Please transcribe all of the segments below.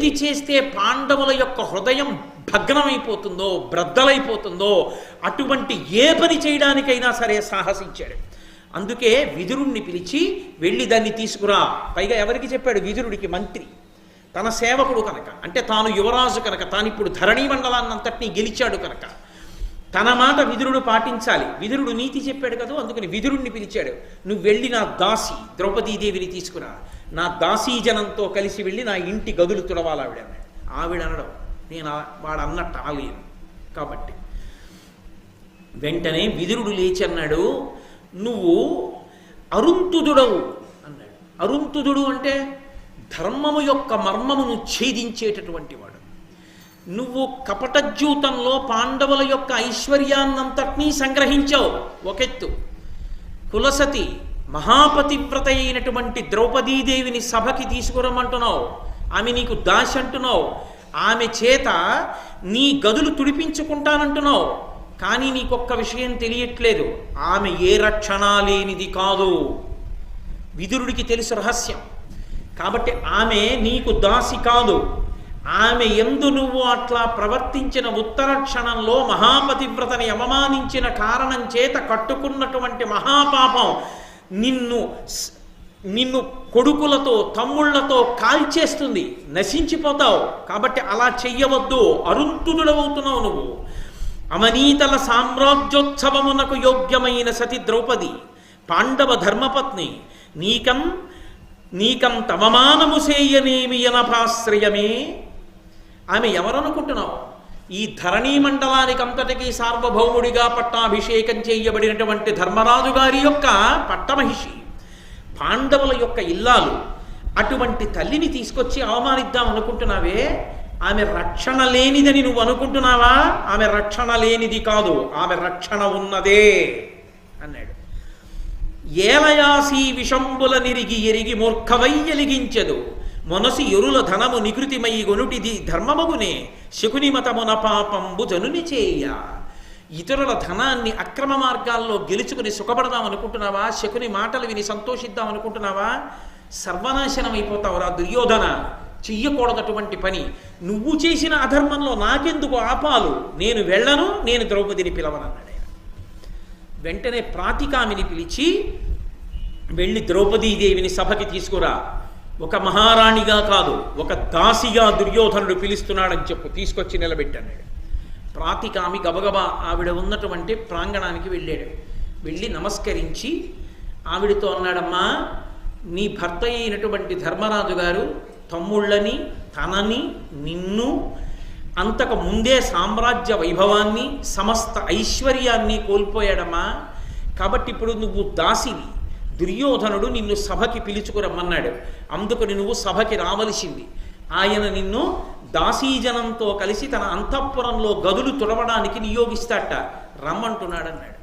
ఏది చేస్తే పాండవుల యొక్క హృదయం భగ్నమైపోతుందో బ్రద్దలైపోతుందో అటువంటి ఏ పని చేయడానికైనా సరే సాహసించాడు. అందుకే విదురుణ్ణి పిలిచి వెళ్ళి దాన్ని తీసుకురా. పైగా ఎవరికి చెప్పాడు? విదురుడికి, మంత్రి, తన సేవకుడు కనుక, అంటే తాను యువరాజు కనుక, తాను ఇప్పుడు ధరణీ మండలాన్నంతటినీ గెలిచాడు కనుక తన మాట విదురుడు పాటించాలి. విదురుడు నీతి చెప్పాడు కదా, అందుకని విదురుణ్ణి పిలిచాడు. నువ్వు వెళ్ళి నా దాసి ద్రౌపదీదేవిని తీసుకురా, నా దాసీజనంతో కలిసి వెళ్ళి నా ఇంటి గదులు తుడవాలి ఆవిడ అన్నాడు. ఆవిడ అనడం నేను వాడు అన్నట్టు అనలేను కాబట్టి వెంటనే విదురుడు లేచి అన్నాడు, నువ్వు అరుంతుదుడవు అన్నాడు. అరుంతుదుడు అంటే ధర్మము యొక్క మర్మమును ఛేదించేటటువంటి వాడు. నువ్వు కపటజ్యూతంలో పాండవుల యొక్క ఐశ్వర్యాన్నంతటినీ సంగ్రహించావు ఒకెత్తు. కులసతి మహాపతివ్రత అయినటువంటి ద్రౌపదీదేవిని సభకి తీసుకురమ్మంటున్నావు, ఆమె నీకు దాసి అంటున్నావు, ఆమె చేత నీ గదులు తుడిపించుకుంటానంటున్నావు. కానీ నీకొక్క విషయం తెలియట్లేదు, ఆమె ఏ రక్షణ లేనిది కాదు. విదురుడికి తెలుసు రహస్యం. కాబట్టి ఆమె నీకు దాసి కాదు. ఆమె యందు నువ్వు అట్లా ప్రవర్తించిన ఉత్తర క్షణంలో మహాపతివ్రతని అవమానించిన కారణం చేత కట్టుకున్నటువంటి మహాపాపం నిన్ను కొడుకులతో తమ్ముళ్లతో కాల్చేస్తుంది, నశించిపోతావు. కాబట్టి అలా చెయ్యవద్దు, అరుంతుడుడవుతున్నావు నువ్వు. అమనీతల సామ్రాజ్యోత్సవమునకు యోగ్యమైన సతి ద్రౌపది, పాండవ ధర్మపత్ని, నీకం తవమానము సేయనేమి అనపాశ్రయమే. ఆమె ఎవరనుకుంటున్నావు? ఈ ధరణీ మండలానికి అంతటికీ సార్వభౌముడిగా పట్టాభిషేకం చేయబడినటువంటి ధర్మరాజు గారి యొక్క పట్టమహిషి, పాండవుల యొక్క ఇల్లాలు. అటువంటి తల్లిని తీసుకొచ్చి అవమానిద్దాం అనుకుంటున్నావే, ఆమె రక్షణ లేనిదని నువ్వు అనుకుంటున్నావా? ఆమె రక్షణ లేనిది కాదు, ఆమె రక్షణ ఉన్నదే అన్నాడు. ఏలయాసీ విషంబుల నిరిగి ఎరిగి మూర్ఖవై ఎలిగించదు, మనసి ఎరుల ధనము నికృతిమై గొనుటిది ధర్మమగునే, శకుని మతమున పాపంబు జనుని చేయ. ఇతరుల ధనాన్ని అక్రమ మార్గాల్లో గెలుచుకుని సుఖపడదాం అనుకుంటున్నావా? శకుని మాటలు విని సంతోషిద్దాం అనుకుంటున్నావా? సర్వనాశనం అయిపోతావురా దుర్యోధన, చెయ్యకూడదటువంటి పని. నువ్వు చేసిన అధర్మంలో నాకెందుకు ఆపాలు, నేను వెళ్ళను, నేను ద్రౌపదిని పిలవనన్నాడు. వెంటనే ప్రాతికామిని పిలిచి వెళ్ళి ద్రౌపదీదేవిని సభకి తీసుకురా. ఒక మహారాణిగా కాదు, ఒక దాసిగా దుర్యోధనుడు పిలుస్తున్నాడని చెప్పు, తీసుకొచ్చి నిలబెట్టాడు. ప్రాతికామి గబగబా ఆవిడ ఉన్నటువంటి ప్రాంగణానికి వెళ్ళాడు. వెళ్ళి నమస్కరించి ఆవిడతో అన్నాడమ్మా, నీ భర్త అయినటువంటి ధర్మరాజు గారు తమ్ముళ్ళని, తనని, నిన్ను, అంతకు ముందే సామ్రాజ్య వైభవాన్ని, సమస్త ఐశ్వర్యాన్ని కోల్పోయాడమ్మా. కాబట్టి ఇప్పుడు నువ్వు దాసివి. దుర్యోధనుడు నిన్ను సభకి పిలుచుకురమ్మన్నాడు, అందుకని నువ్వు సభకి రావలసింది. ఆయన నిన్ను దాసీజనంతో కలిసి తన అంతఃపురంలో గదులు తుడవడానికి నియోగిస్తాట, రమ్మంటున్నాడన్నాడు.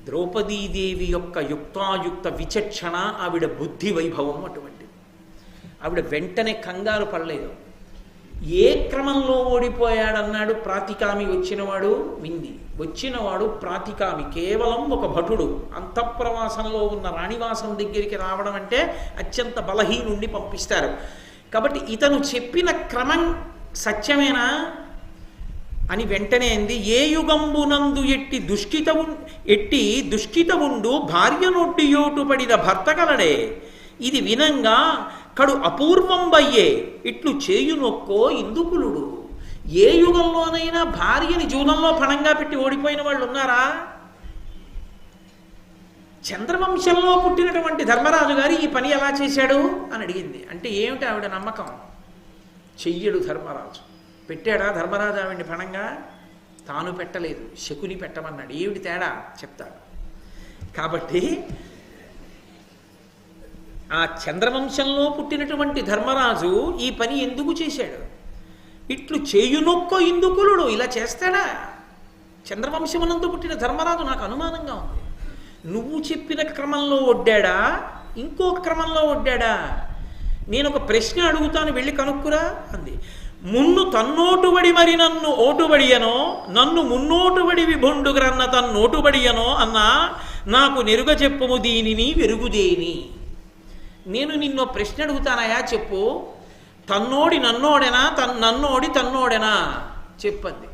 ద్రౌపదీదేవి యొక్క యుక్తాయుక్త విచక్షణ, ఆవిడ బుద్ధి వైభవం అటువంటిది. ఆవిడ వెంటనే కంగారు పడలేదు. ఏ క్రమంలో ఓడిపోయాడన్నాడు ప్రాతికామి. వచ్చినవాడు వింది, వచ్చినవాడు ప్రాతికామి కేవలం ఒక భటుడు. అంతఃప్రవాసంలో ఉన్న రాణివాసం దగ్గరికి రావడం అంటే అత్యంత బలహీనుండి పంపిస్తారు. కాబట్టి ఇతను చెప్పిన క్రమం సత్యమేనా అని వెంటనే అంది. ఏ యుగంబునందు ఎట్టి దుష్కితవుండు భార్య నొడ్డియోటు పడిన భర్త కలడే, ఇది వినంగా కడు అపూర్వంబయ్యే ఇట్లు చేయునొక్కో ఇందుకులుడు. ఏ యుగంలోనైనా భార్యని జూదంలో పణంగా పెట్టి ఓడిపోయిన వాళ్ళు ఉన్నారా? చంద్రవంశంలో పుట్టినటువంటి ధర్మరాజు గారు ఈ పని ఎలా చేశాడు అని అడిగింది. అంటే ఏమిటి ఆవిడ నమ్మకం? చెయ్యడు ధర్మరాజు. పెట్టాడా ధర్మరాజు ఆవిడ్ని పణంగా? తాను పెట్టలేదు, శకుని పెట్టమన్నాడు. ఏమిటి తేడా చెప్తాడు. కాబట్టి ఆ చంద్రవంశంలో పుట్టినటువంటి ధర్మరాజు ఈ పని ఎందుకు చేశాడు? ఇట్లు చేయునొక్క ఇందుకులుడు ఇలా చేస్తాడా? చంద్రవంశమునందు పుట్టిన ధర్మరాజు నాకు అనుమానంగా ఉంది. నువ్వు చెప్పిన క్రమంలో ఒడ్డాడా, ఇంకో క్రమంలో ఒడ్డాడా? నేను ఒక ప్రశ్న అడుగుతాను, వెళ్ళి కనుక్కురా అంది. మున్ను తన్నోటుబడి మరి నన్ను ఓటుబడియనో, నన్ను మున్నోటుబడి విభుండుగ్రన్న తన్నోటుబడియనో అన్నా నాకు నెరుగ చెప్పుము దీనిని వెరుగుదేని. నేను నిన్ను ప్రశ్న అడుగుతానయా చెప్పు. తన్నోడి నన్నోడెనా నన్నోడి తన్నోడెనా చెప్పండి.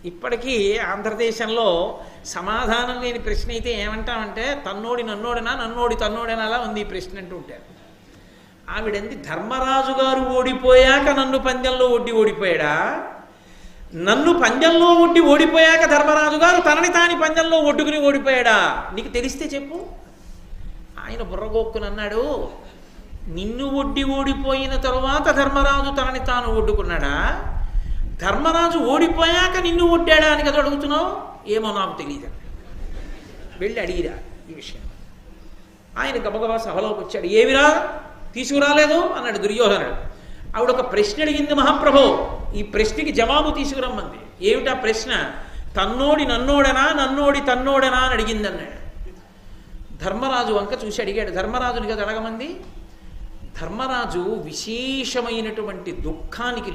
ఇప్పటికీ ఆంధ్రదేశంలో సమాధానం లేని ప్రశ్న అయితే ఏమంటామంటే తన్నోడి నన్నోడెనా నన్నోడి తన్నోడెనాలా ఉంది ఈ ప్రశ్న అంటూ ఉంటారు. ఆవిడంది ధర్మరాజు గారు ఓడిపోయాక నన్ను పందెంలో ఓడిపోయాడా, నన్ను పందెంలో ఓడిపోయాక ధర్మరాజు గారు తనని తాని పందెంలో ఒడ్డుకుని ఓడిపోయాడా? నీకు తెలిస్తే చెప్పు. ఆయన బుర్రగోక్కుని అన్నాడు, నిన్ను ఓడిపోయిన తరువాత ధర్మరాజు తనని తాను ఒడ్డుకున్నాడా, ధర్మరాజు ఓడిపోయాక నిన్ను ఒడ్డాడా అని కదా అడుగుతున్నావు? ఏమో నాకు తెలియదు. వెళ్ళి అడిగిరా ఈ విషయం. ఆయన గబగబా సభలోకి వచ్చాడు. ఏమిరా తీసుకురాలేదు అన్నాడు దుర్యోధనుడు. ఆవిడ ఒక ప్రశ్న అడిగింది, మహాప్రభో ఈ ప్రశ్నకి జవాబు తీసుకురమ్మంది. ఏమిటా ప్రశ్న? తన్నోడి నన్నోడనా నన్నోడి తన్నోడనా అని అడిగింది అన్నాడు. ధర్మరాజు వంక చూసి అడిగాడు. ధర్మరాజుని కదా అడగమంది. ధర్మరాజు విశేషమైనటువంటి దుఃఖానికి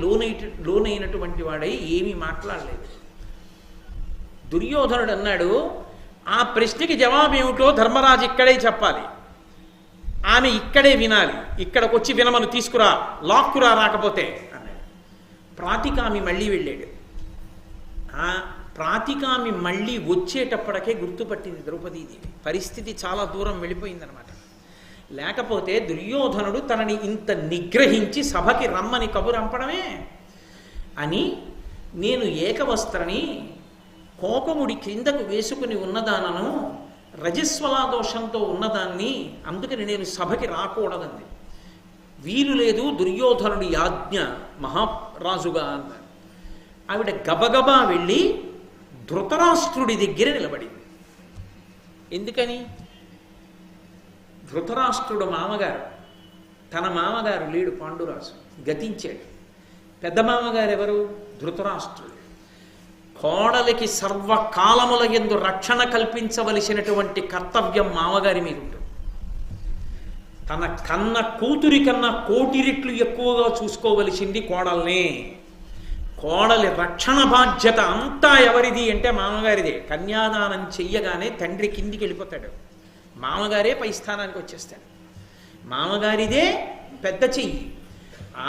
లోనైనటువంటి వాడై ఏమీ మాట్లాడలేదు. దుర్యోధనుడు అన్నాడు, ఆ ప్రశ్నకి జవాబు ఏమిటో ధర్మరాజు ఇక్కడే చెప్పాలి, ఆమె ఇక్కడే వినాలి, ఇక్కడికి వచ్చి వినమను, తీసుకురా, లాక్కురా రాకపోతే అన్నాడు. ప్రాతికామి మళ్ళీ వెళ్ళాడు. ఆ ప్రాతికామి మళ్ళీ వచ్చేటప్పటికే గుర్తుపట్టింది ద్రౌపదీదేవి. పరిస్థితి చాలా దూరం వెళ్ళిపోయిందనమాట. లేకపోతే దుర్యోధనుడు తనని ఇంత నిగ్రహించి సభకి రమ్మని కబురంపడమే అని, నేను ఏకవస్త్రని కోకముడి క్రిందకు వేసుకుని ఉన్నదానను, రజస్వలా దోషంతో ఉన్నదాన్ని, అందుకని నేను సభకి రాకూడదండి. వీలు లేదు, దుర్యోధనుడి ఆజ్ఞ మహారాజుగా అన్నాడు. ఆవిడ గబగబా వెళ్ళి ధృతరాష్ట్రుడి దగ్గర నిలబడింది. ఎందుకని? ధృతరాష్ట్రుడు మామగారు, తన మామగారు లేడు, పాండురాజు గతించాడు. పెద్ద మామగారు ఎవరు? ధృతరాష్ట్రుడు. కోడలికి సర్వకాలముల యందు రక్షణ కల్పించవలసినటువంటి కర్తవ్యం మామగారి మీద ఉంటుంది. తన కన్న కూతురి కన్నా కోటి రెట్లు ఎక్కువగా చూసుకోవలసింది కోడల్నే. కోడలి రక్షణ బాధ్యత అంతా ఎవరిది అంటే మామగారిదే. కన్యాదానం చెయ్యగానే తండ్రి కిందికి వెళ్ళిపోతాడు, మామగారే పై స్థానానికి వచ్చేస్తాడు. మామగారిదే పెద్ద చెయ్యి,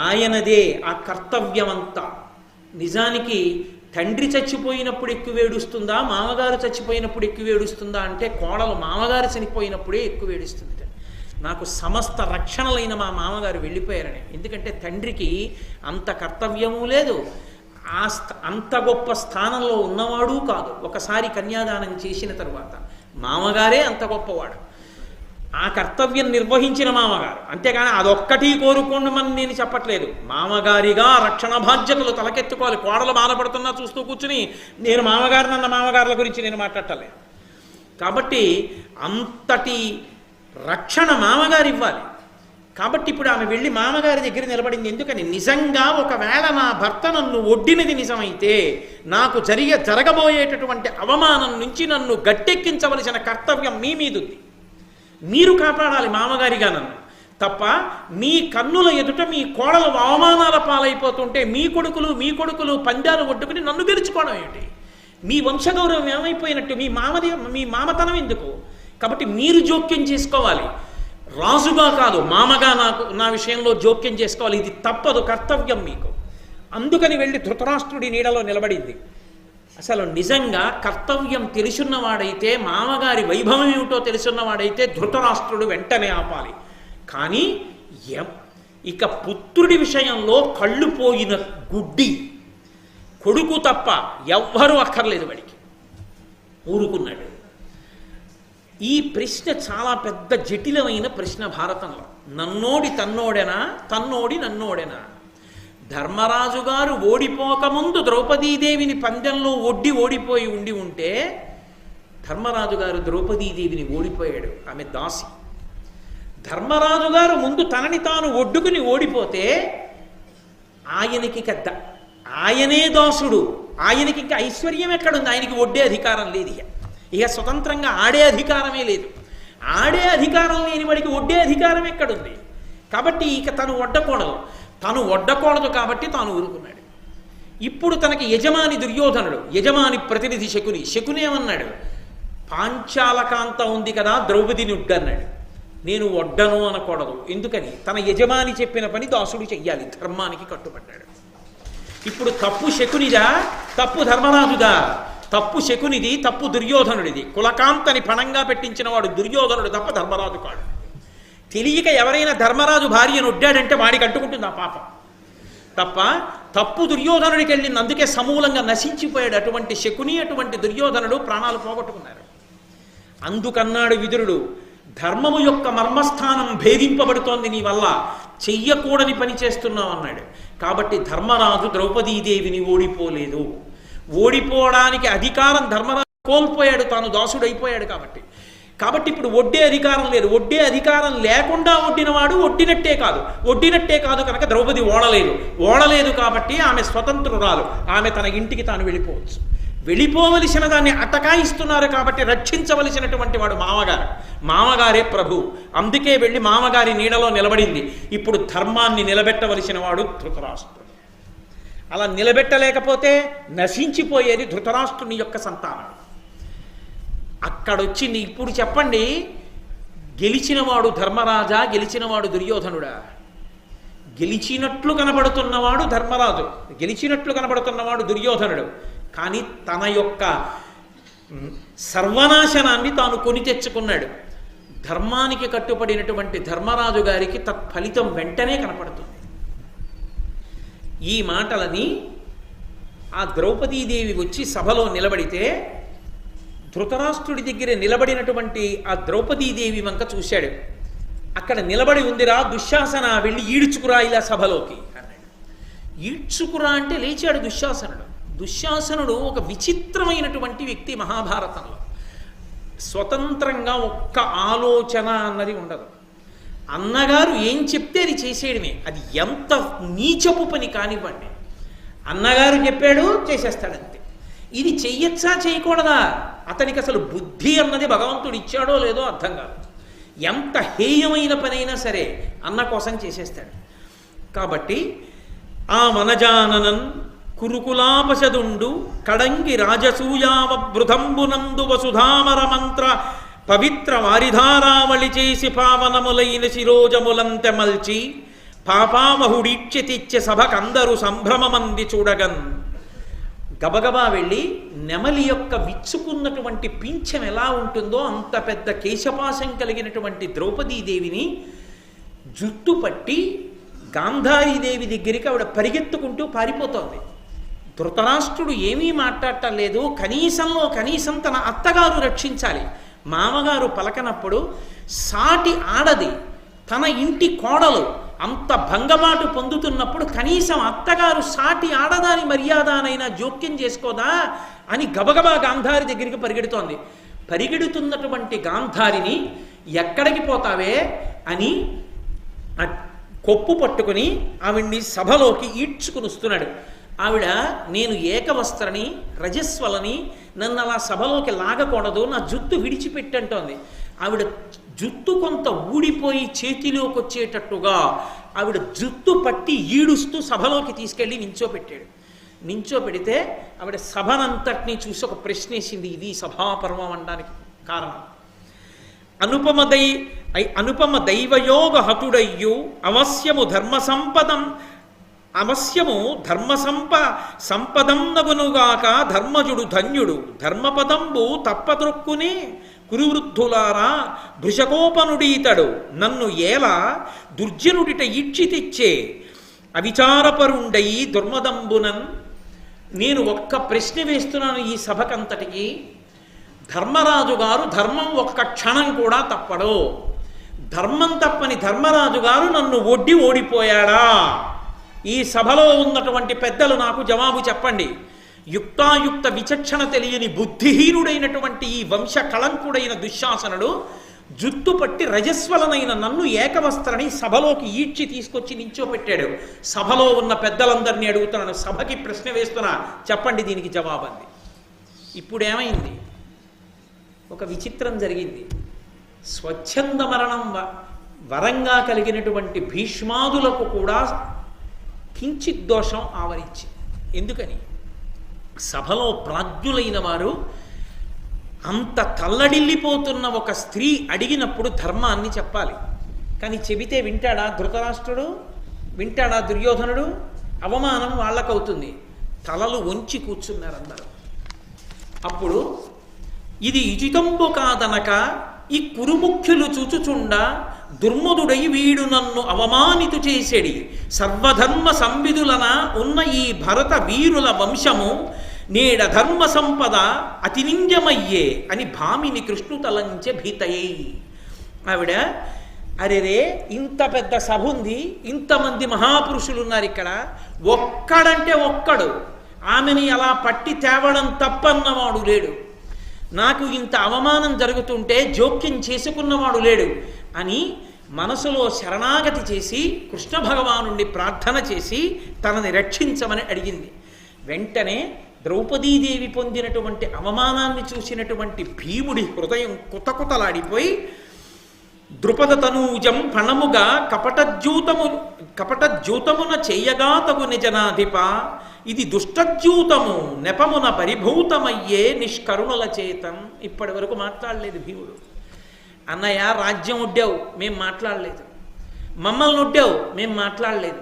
ఆయనదే ఆ కర్తవ్యం అంతా. నిజానికి తండ్రి చచ్చిపోయినప్పుడు ఎక్కువ ఏడుస్తుందా, మామగారు చచ్చిపోయినప్పుడు ఎక్కువ ఏడుస్తుందా అంటే కోడలు మామగారు చనిపోయినప్పుడే ఎక్కువ ఏడుస్తుంది. నాకు సమస్త రక్షణలైన మా మామగారు వెళ్ళిపోయారని. ఎందుకంటే తండ్రికి అంత కర్తవ్యము లేదు, అంత గొప్ప స్థానంలో ఉన్నవాడు కాదు. ఒకసారి కన్యాదానం చేసిన తరువాత మామగారే అంత గొప్పవాడు, ఆ కర్తవ్యం నిర్వహించిన మామగారు. అంతేగాని అదొక్కటి కోరుకోండి మనం నేను చెప్పట్లేదు. మామగారిగా రక్షణ బాధ్యతలు తలకెత్తుకోవాలి. కోడలు బాధపడుతున్నా చూస్తూ కూర్చుని నేను మామగారు నన్న మామగారుల గురించి నేను మాట్లాడలేదు. కాబట్టి అంతటి రక్షణ మామగారు ఇవ్వాలి. కాబట్టి ఇప్పుడు ఆమె వెళ్ళి మామగారి దగ్గర నిలబడింది. ఎందుకని? నిజంగా ఒకవేళ నా భర్త నన్ను ఒడ్డినది నిజమైతే నాకు జరగబోయేటటువంటి అవమానం నుంచి నన్ను గట్టెక్కించవలసిన కర్తవ్యం మీ మీద ఉంది. మీరు కాపాడాలి మామగారిగా నన్ను. తప్ప మీ కన్నుల ఎదుట మీ కోడలు అవమానాల పాలైపోతుంటే మీ కొడుకులు పందాలు ఒడ్డుకుని నన్ను గెలుచుకోవడం ఏంటి? మీ వంశగౌరవం ఏమైపోయినట్టు? మీ మామతనం ఎందుకు? కాబట్టి మీరు జోక్యం చేసుకోవాలి. రాజుగా కాదు, మామగా నా విషయంలో జోక్యం చేసుకోవాలి. ఇది తప్పదు, కర్తవ్యం మీకు. అందుకని వెళ్ళి ధృతరాష్ట్రుడి నీడలో నిలబడింది. అసలు నిజంగా కర్తవ్యం తెలుసున్నవాడైతే, మామగారి వైభవం ఏమిటో తెలుసున్నవాడైతే ధృతరాష్ట్రుడు వెంటనే ఆపాలి. కానీ ఇక పుత్రుడి విషయంలో కళ్ళు పోయిన గుడ్డి కొడుకు తప్ప ఎవ్వరూ అక్కర్లేదు, వాడికి ఊరుకున్నాడు. ఈ ప్రశ్న చాలా పెద్ద జటిలమైన ప్రశ్న భారతంలో. నన్నోడి తన్నోడెనా, తన్నోడి నన్నోడెనా? ధర్మరాజు గారు ఓడిపోకముందు ద్రౌపదీదేవిని పందెంలో ఓడిపోయి ఉంటే ధర్మరాజు గారు ద్రౌపదీదేవిని ఓడిపోయాడు, ఆమె దాసి. ధర్మరాజు గారు ముందు తనని తాను ఒడ్డుకుని ఓడిపోతే ఆయనే దాసుడు, ఆయనకి ఇంకా ఐశ్వర్యం ఎక్కడుంది? ఆయనకి ఒడ్డే అధికారం లేదు. ఇక స్వతంత్రంగా ఆడే అధికారమే లేదు. ఆడే అధికారం లేని వాడికి ఒడ్డే అధికారం ఎక్కడుంది? కాబట్టి ఇక తను ఒడ్డకూడదు కాబట్టి తాను ఊరుకున్నాడు. ఇప్పుడు తనకి యజమాని దుర్యోధనుడు, యజమాని ప్రతినిధి శకుని. శకుని ఏమన్నాడు? పాంచాలకాంత ఉంది కదా, ద్రౌపదిని ఉడ్డన్నాడు. నేను వడ్డను అనకూడదు. ఎందుకని? తన యజమాని చెప్పిన పని దాసుడు చెయ్యాలి, ధర్మానికి కట్టుబడ్డాడు. ఇప్పుడు తప్పు శకునిదా, తప్పు ధర్మరాజుదా? తప్పు శకునిది, తప్పు దుర్యోధనుడిది. కులకాంతని పణంగా పెట్టించిన వాడు దుర్యోధనుడు తప్ప ధర్మరాజు కాడు. తెలియక ఎవరైనా ధర్మరాజు భార్యను ఒడ్డాడంటే వాడికి అంటుకుంటుంది ఆ పాపం తప్ప తప్పు దుర్యోధనుడికి వెళ్ళింది. అందుకే సమూలంగా నశించిపోయాడు అటువంటి శకుని, అటువంటి దుర్యోధనుడు ప్రాణాలు పోగొట్టుకున్నారు. అందుకన్నాడు విదురుడు, ధర్మము యొక్క మర్మస్థానం భేదింపబడుతోంది నీ వల్ల, చెయ్యకూడని పని చేస్తున్నావు అన్నాడు. కాబట్టి ధర్మరాజు ద్రౌపదీదేవిని ఓడిపోలేదు. ఓడిపోవడానికి అధికారం ధర్మరాజు కోల్పోయాడు, తాను దాసుడైపోయాడు. కాబట్టి ఇప్పుడు ఒడ్డే అధికారం లేదు. ఒడ్డే అధికారం లేకుండా ఒడ్డినవాడు ఒడ్డినట్టే కాదు కనుక ద్రౌపది ఓడలేదు కాబట్టి ఆమె స్వతంత్రురాలు. ఆమె తన ఇంటికి తాను వెళ్ళిపోవచ్చు. వెళ్ళిపోవలసిన దాన్ని అటకాయిస్తున్నారు కాబట్టి రక్షించవలసినటువంటి వాడు మామగారే ప్రభు. అందుకే వెళ్ళి మామగారి నీడలో నిలబడింది. ఇప్పుడు ధర్మాన్ని నిలబెట్టవలసిన వాడు ధృతరాష్ట్రుడు. అలా నిలబెట్టలేకపోతే నశించిపోయేది ధృతరాష్ట్రుని యొక్క సంతానం. అక్కడొచ్చింది. ఇప్పుడు చెప్పండి, గెలిచినవాడు ధర్మరాజా, గెలిచినవాడు దుర్యోధనుడా? గెలిచినట్లు కనబడుతున్నవాడు ధర్మరాజు, గెలిచినట్లు కనబడుతున్నవాడు దుర్యోధనుడు. కానీ తన యొక్క సర్వనాశనాన్ని తాను కొని తెచ్చుకున్నాడు. ధర్మానికి కట్టుబడినటువంటి ధర్మరాజు గారికి తత్ఫలితం వెంటనే కనపడుతుంది. ఈ మాటలని ఆ ద్రౌపదీదేవి వచ్చి సభలో నిలబడితే ధృతరాష్ట్రుడి దగ్గర నిలబడినటువంటి ఆ ద్రౌపదీదేవి వంక చూశాడు. అక్కడ నిలబడి ఉందిరా దుశ్శాసన, వెళ్ళి ఈడ్చుకురా ఇలా సభలోకి అన్నాడు. ఈడ్చుకురా అంటే లేచాడు దుశ్శాసనుడు. దుశ్శాసనుడు ఒక విచిత్రమైనటువంటి వ్యక్తి. మహాభారతంలో స్వతంత్రంగా ఒక్క ఆలోచన అన్నది ఉండదు. అన్నగారు ఏం చెప్తే అది చేసేయడమే. అది ఎంత నీచపు పని కానివ్వండి, అన్నగారు చెప్పాడు చేసేస్తాడంతే. ఇది చెయ్యొచ్చా చేయకూడదా? అతనికి అసలు బుద్ధి అన్నది భగవంతుడు ఇచ్చాడో లేదో అర్థం కాదు. ఎంత హేయమైన పనైనా సరే అన్న కోసం చేసేస్తాడు. కాబట్టి ఆ మనజాననన్ కురుకులాపశదుండు కడంగి రాజసూయావ బృధంబునందు వసుధామర మంత్ర పవిత్ర వారిధారావళి చేసి పావనములైన శిరోజములంతెమల్చి పాపామహుడీక్షతిచ్చే సభకందరు సంభ్రమమంది చూడగన్. గబగబా వెళ్ళి నెమలి యొక్క విచ్చుకున్నటువంటి పింఛం ఎలా ఉంటుందో అంత పెద్ద కేశపాశం కలిగినటువంటి ద్రౌపదీదేవిని జుట్టు పట్టి గాంధారీదేవి దగ్గరికి ఆవిడ పరిగెత్తుకుంటూ పారిపోతోంది. ధృతరాష్ట్రుడు ఏమీ మాట్లాడటం లేదు. కనీసం తన అత్తగారు రక్షించాలి. మామగారు పలకనప్పుడు సాటి ఆడది, తన ఇంటి కోడలు అంత భంగబాటు పొందుతున్నప్పుడు కనీసం అత్తగారు సాటి ఆడదాని మర్యాదనైనా జోక్యం చేసుకోదా అని గబగబా గాంధారి దగ్గరికి పరిగెడుతోంది. పరిగెడుతున్నటువంటి గాంధారిని ఎక్కడికి పోతావే అని కొప్పు పట్టుకుని ఆవిడ్ని సభలోకి ఈడ్చుకుని వస్తున్నాడు. ఆవిడ నేను ఏకవస్త్రని రజస్వలని, నన్ను అలా సభలోకి లాగకూడదు, నా జుట్టు విడిచిపెట్టంటోంది. ఆవిడ జుట్టు కొంత ఊడిపోయి చేతిలోకి వచ్చేటట్టుగా ఆవిడ జుట్టు పట్టి ఈడుస్తూ సభలోకి తీసుకెళ్ళి నించోపెట్టాడు. నించోపెడితే ఆవిడ సభనంతటినీ చూసి ఒక ప్రశ్న వేసింది. ఇది సభాపర్వం అనడానికి కారణం. అనుపమ దైవయోగ హతుడయ్యు అవశ్యము సంపదం నగునుగాక ధర్మజుడు ధన్యుడు ధర్మపదంబు తప్పద్రొక్కునే కురువృద్ధులారా భృషకోపనుడీతడు నన్ను ఏలా దుర్జనుడిట ఈడ్చి తెచ్చే అవిచారపరుండై దుర్మదంబునన్. నేను ఒక్క ప్రశ్న వేస్తున్నాను ఈ సభకంతటికి. ధర్మరాజు గారు ధర్మం ఒక్క క్షణం కూడా తప్పడు. ధర్మం తప్పని ధర్మరాజు గారు నన్ను ఓడిపోయాడా? ఈ సభలో ఉన్నటువంటి పెద్దలు నాకు జవాబు చెప్పండి. యుక్తాయుక్త విచక్షణ తెలియని బుద్ధిహీనుడైనటువంటి ఈ వంశ కళంకుడైన దుశ్శాసనుడు జుట్టు పట్టి రజస్వలనైన నన్ను ఏకవస్త్రని సభలోకి ఈడ్చి తీసుకొచ్చి నించోపెట్టాడు. సభలో ఉన్న పెద్దలందరినీ అడుగుతున్నాను, సభకి ప్రశ్న వేస్తున్నా, చెప్పండి దీనికి జవాబంది. ఇప్పుడేమైంది? ఒక విచిత్రం జరిగింది. స్వచ్ఛంద మరణం వరంగా కలిగినటువంటి భీష్మాదులకు కూడా కించిత్ దోషం ఆవరించింది. ఎందుకని? సభలో ప్రాజ్ఞులైన వారు అంత తల్లడిల్లిపోతున్న ఒక స్త్రీ అడిగినప్పుడు ధర్మాన్ని చెప్పాలి. కానీ చెబితే వింటాడా ధృతరాష్ట్రుడు, వింటాడా దుర్యోధనుడు? అవమానం వాళ్ళకవుతుంది. తలలు వంచి కూర్చున్నారు అందరూ. అప్పుడు ఇది ఉచితంబు కాదనక ఈ కురుముఖ్యులు చూచుచుండ దుర్మదుడై వీడు నన్ను అవమానితు చేసేడి సర్వధర్మ సంవిధులన ఉన్న ఈ భరత వీరుల వంశము నేడ ధర్మ సంపద అతినింజమయ్యే అని భామిని కృష్ణుతలంచె భీతయ్యి. ఆవిడ అరెరే, ఇంత పెద్ద సభ ఉంది, ఇంతమంది మహాపురుషులు ఉన్నారు ఇక్కడ, ఒక్కడంటే ఒక్కడు ఆమెని అలా పట్టి తేవడం తప్పన్నవాడు లేడు, నాకు ఇంత అవమానం జరుగుతుంటే జోక్యం చేసుకున్నవాడు లేడు అని మనసులో శరణాగతి చేసి కృష్ణ భగవానుణ్ణి ప్రార్థన చేసి తనని రక్షించమని అడిగింది. వెంటనే ద్రౌపదీదేవి పొందినటువంటి అవమానాన్ని చూసినటువంటి భీముడి హృదయం కుతకుతలాడిపోయి ద్రుపద తనూజం ఫణముగా కపటజ్యూతమున చేయగా తగు నిజనాధిప ఇది దుష్టజ్యూతము నెపమున పరిభూతమయ్యే నిష్కరుణుల చేతం. ఇప్పటి వరకు మాట్లాడలేదు భీముడు. అన్నయ్య రాజ్యం ఒడ్డావు, మేం మాట్లాడలేదు. మమ్మల్ని ఒడ్డావు, మేం మాట్లాడలేదు.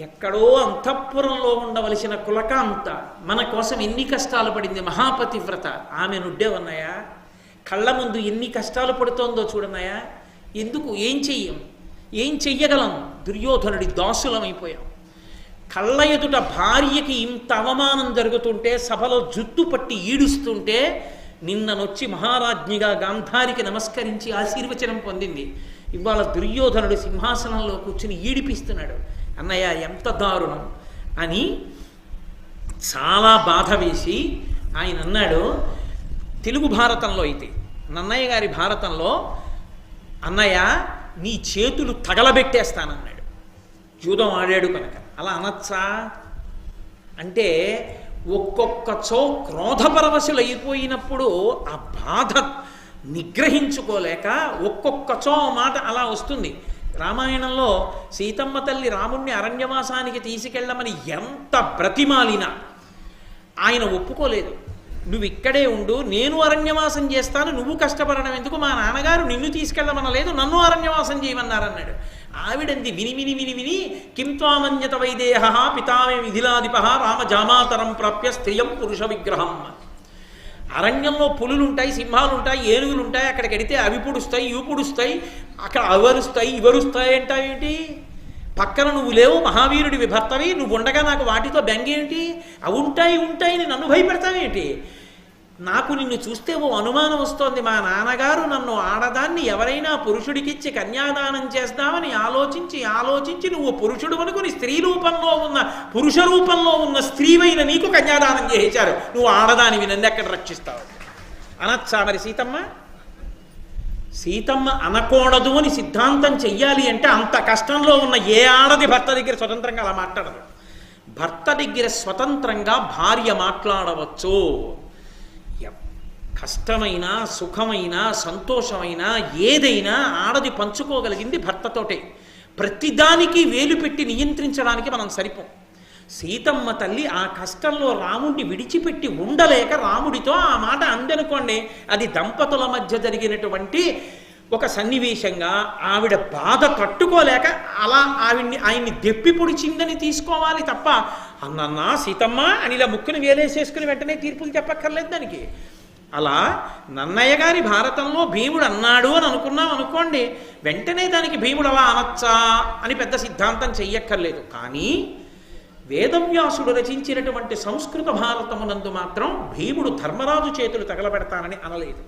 ఎక్కడో అంతఃపురంలో ఉండవలసిన కులకాంత మన కోసం ఎన్ని కష్టాలు పడింది, మహాపతివ్రత, ఆమె నుడ్డేవన్నయ్య. కళ్ళ ముందు ఎన్ని కష్టాలు పడుతోందో చూడన్నయ్య. ఎందుకు, ఏం చెయ్యగలం? దుర్యోధనుడి దాసులమైపోయాం. కళ్ళ ఎదుట భార్యకి ఇంత అవమానం జరుగుతుంటే, సభలో జుట్టు పట్టి ఈడుస్తుంటే నిన్ననొచ్చి మహారాజ్ఞిగా గాంధారికి నమస్కరించి ఆశీర్వచనం పొందింది. ఇవాళ దుర్యోధనుడు సింహాసనంలో కూర్చుని ఈడిపిస్తున్నాడు. అన్నయ్య ఎంత దారుణం అని చాలా బాధ వేసి ఆయన అన్నాడు. తెలుగు భారతంలో అయితే, నన్నయ్య గారి భారతంలో, అన్నయ్య నీ చేతులు తగలబెట్టేస్తానన్నాడు. జూదం ఆడాడు కనుక. అలా అనొచ్చా అంటే, ఒక్కొక్కచో క్రోధపరవశులు అయిపోయినప్పుడు ఆ బాధ నిగ్రహించుకోలేక ఒక్కొక్కచో మాట అలా వస్తుంది. రామాయణంలో సీతమ్మ తల్లి రాముణ్ణి అరణ్యవాసానికి తీసుకెళ్ళమని ఎంత బ్రతిమాలినా ఆయన ఒప్పుకోలేదు. నువ్వు ఇక్కడే ఉండు, నేను అరణ్యవాసం చేస్తాను, నువ్వు కష్టపడడం ఎందుకు, మా నాన్నగారు నిన్ను తీసుకెళ్ళమనలేదు, నన్ను అరణ్యవాసం చేయమన్నారన్నాడు. ఆవిడంది విని విని విని విని కింత్వామన్యత వైదేహ పితామే మిథిలాధిప రామజామాతరం ప్రాప్య స్త్రియం పురుష విగ్రహం. అరణ్యంలో పులులుంటాయి, సింహాలుంటాయి, ఏనుగులుంటాయి, అక్కడికి వెడితే అవి పుడుస్తాయి, ఇవి పుడుస్తాయి, అక్కడ అవరుస్తాయి ఇవరుస్తాయి అంటావేంటి? పక్కన నువ్వు లేవు, మహావీరుడివి భర్తవి, నువ్వు ఉండగా నాకు వాటితో బెంగేంటి? అవి ఉంటాయి నన్ను భయపెడతావేంటి? నాకు నిన్ను చూస్తే ఓ అనుమానం వస్తోంది, మా నాన్నగారు నన్ను ఆడదాన్ని ఎవరైనా పురుషుడికిచ్చి కన్యాదానం చేస్తామని ఆలోచించి నువ్వు పురుషుడు అనుకుని స్త్రీ రూపంలో ఉన్న పురుష రూపంలో ఉన్న స్త్రీవైన నీకు కన్యాదానం చేశారు, నువ్వు ఆడదానివి, నన్ను ఎక్కడ రక్షిస్తావు అనొచ్చా? మరి సీతమ్మ అనకూడదు అని సిద్ధాంతం చెయ్యాలి అంటే అంత కష్టంలో ఉన్న ఏ ఆడది భర్త దగ్గర స్వతంత్రంగా అలా మాట్లాడదు. భర్త దగ్గర స్వతంత్రంగా భార్య మాట్లాడవచ్చు. కష్టమైన, సుఖమైన, సంతోషమైన ఏదైనా ఆడది పంచుకోగలిగింది భర్తతోటే. ప్రతిదానికి వేలు పెట్టి నియంత్రించడానికి మనం సరిపోం. సీతమ్మ తల్లి ఆ కష్టంలో రాముడిని విడిచిపెట్టి ఉండలేక రాముడితో ఆ మాట అందనుకోండి, అది దంపతుల మధ్య జరిగినటువంటి ఒక సన్నివేశంగా ఆవిడ బాధ తట్టుకోలేక అలా ఆయన్ని దెప్పి పొడిచిందని తీసుకోవాలి తప్ప, అన్నన్నా సీతమ్మ అని ఇలా ముక్కుని వేలేసేసుకుని వెంటనే తీర్పులు చెప్పక్కర్లేదు దానికి. అలా నన్నయ్య గారి భారతంలో భీముడు అన్నాడు అని అనుకున్నాం అనుకోండి, వెంటనే దానికి భీముడు అలా అనొచ్చా అని పెద్ద సిద్ధాంతం చెయ్యక్కర్లేదు. కానీ వేదవ్యాసుడు రచించినటువంటి సంస్కృత భారతమునందు మాత్రం భీముడు ధర్మరాజు చేతులు తగలబెడతానని అనలేదు.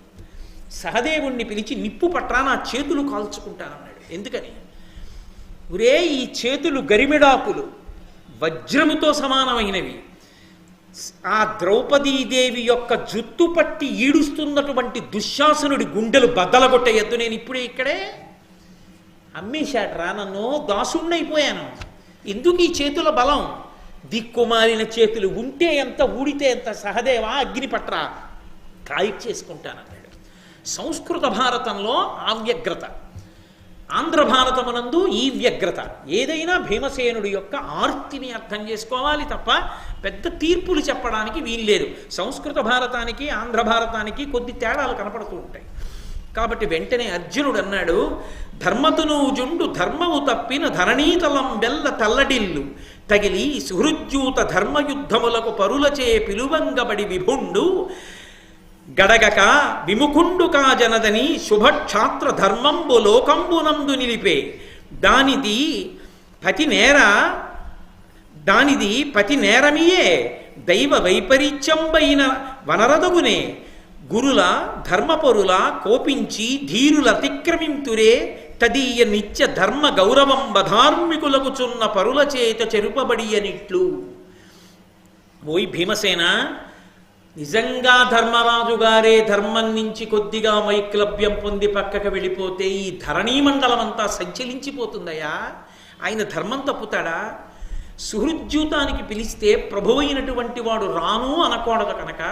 సహదేవుణ్ణి పిలిచి నిప్పు పట్రా నా చేతులు కాల్చుకుంటానన్నాడు. ఎందుకని? ఒరే, ఈ చేతులు గరిమెడాకులు, వజ్రముతో సమానమైనవి. ఆ ద్రౌపదీదేవి యొక్క జుత్తు పట్టి ఈడుస్తున్నటువంటి దుశ్శాసనుడి గుండెలు బద్దలగొట్టేయద్దు. నేను ఇప్పుడే ఇక్కడే అమ్మేశాడ్రా, నన్ను దాసుణ్ణైపోయాను. ఎందుకు ఈ చేతుల బలం? దిక్కుమాలిన చేతులు ఉంటే ఎంత, ఊడితే ఎంత. సహదేవా అగ్ని పట్రా, కాయి చేసుకుంటానన్నాడు. సంస్కృత భారతంలో ఆవ్యగ్రత, ఆంధ్ర భారతమునందు ఈ వ్యగ్రత, ఏదైనా భీమసేనుడి యొక్క ఆర్తిని అర్థం చేసుకోవాలి తప్ప పెద్ద తీర్పులు చెప్పడానికి వీల్లేదు. సంస్కృత భారతానికి ఆంధ్ర భారతానికి కొద్ది తేడాలు కనపడుతూ ఉంటాయి. కాబట్టి వెంటనే అర్జునుడు అన్నాడు, ధర్మతును జుండు ధర్మము తప్పిన ధరణీతలం బెల్ల తల్లడిల్లు తగిలి సుహృజ్యూత ధర్మయుద్ధములకు పరులచే పిలువంగబడి విభుండు గడగక విముఖుండు కాజనదని శుభక్షాత్ర ధర్మంబు లోకంబునందు నిలిపే దానిది పతి నేరమియే దైవ వైపరీత్యంబైన వనరదగునే గురుల ధర్మపరుల కోపించి ధీరుల అతిక్రమింతురే తదీయ నిత్య ధర్మ గౌరవం బధార్మికులకు చున్న పరుల చేత చెరుపబడియనిట్లు. ఓయ్ భీమసేన, నిజంగా ధర్మరాజు గారే ధర్మం నుంచి కొద్దిగా వైక్లభ్యం పొంది పక్కకు వెళ్ళిపోతే ఈ ధరణీమండలం అంతా సంచలించిపోతుందయా. ఆయన ధర్మం తప్పుతాడా? సుహృద్యూతానికి పిలిస్తే ప్రభు అయినటువంటి వాడు రాను అనకూడదు కనుక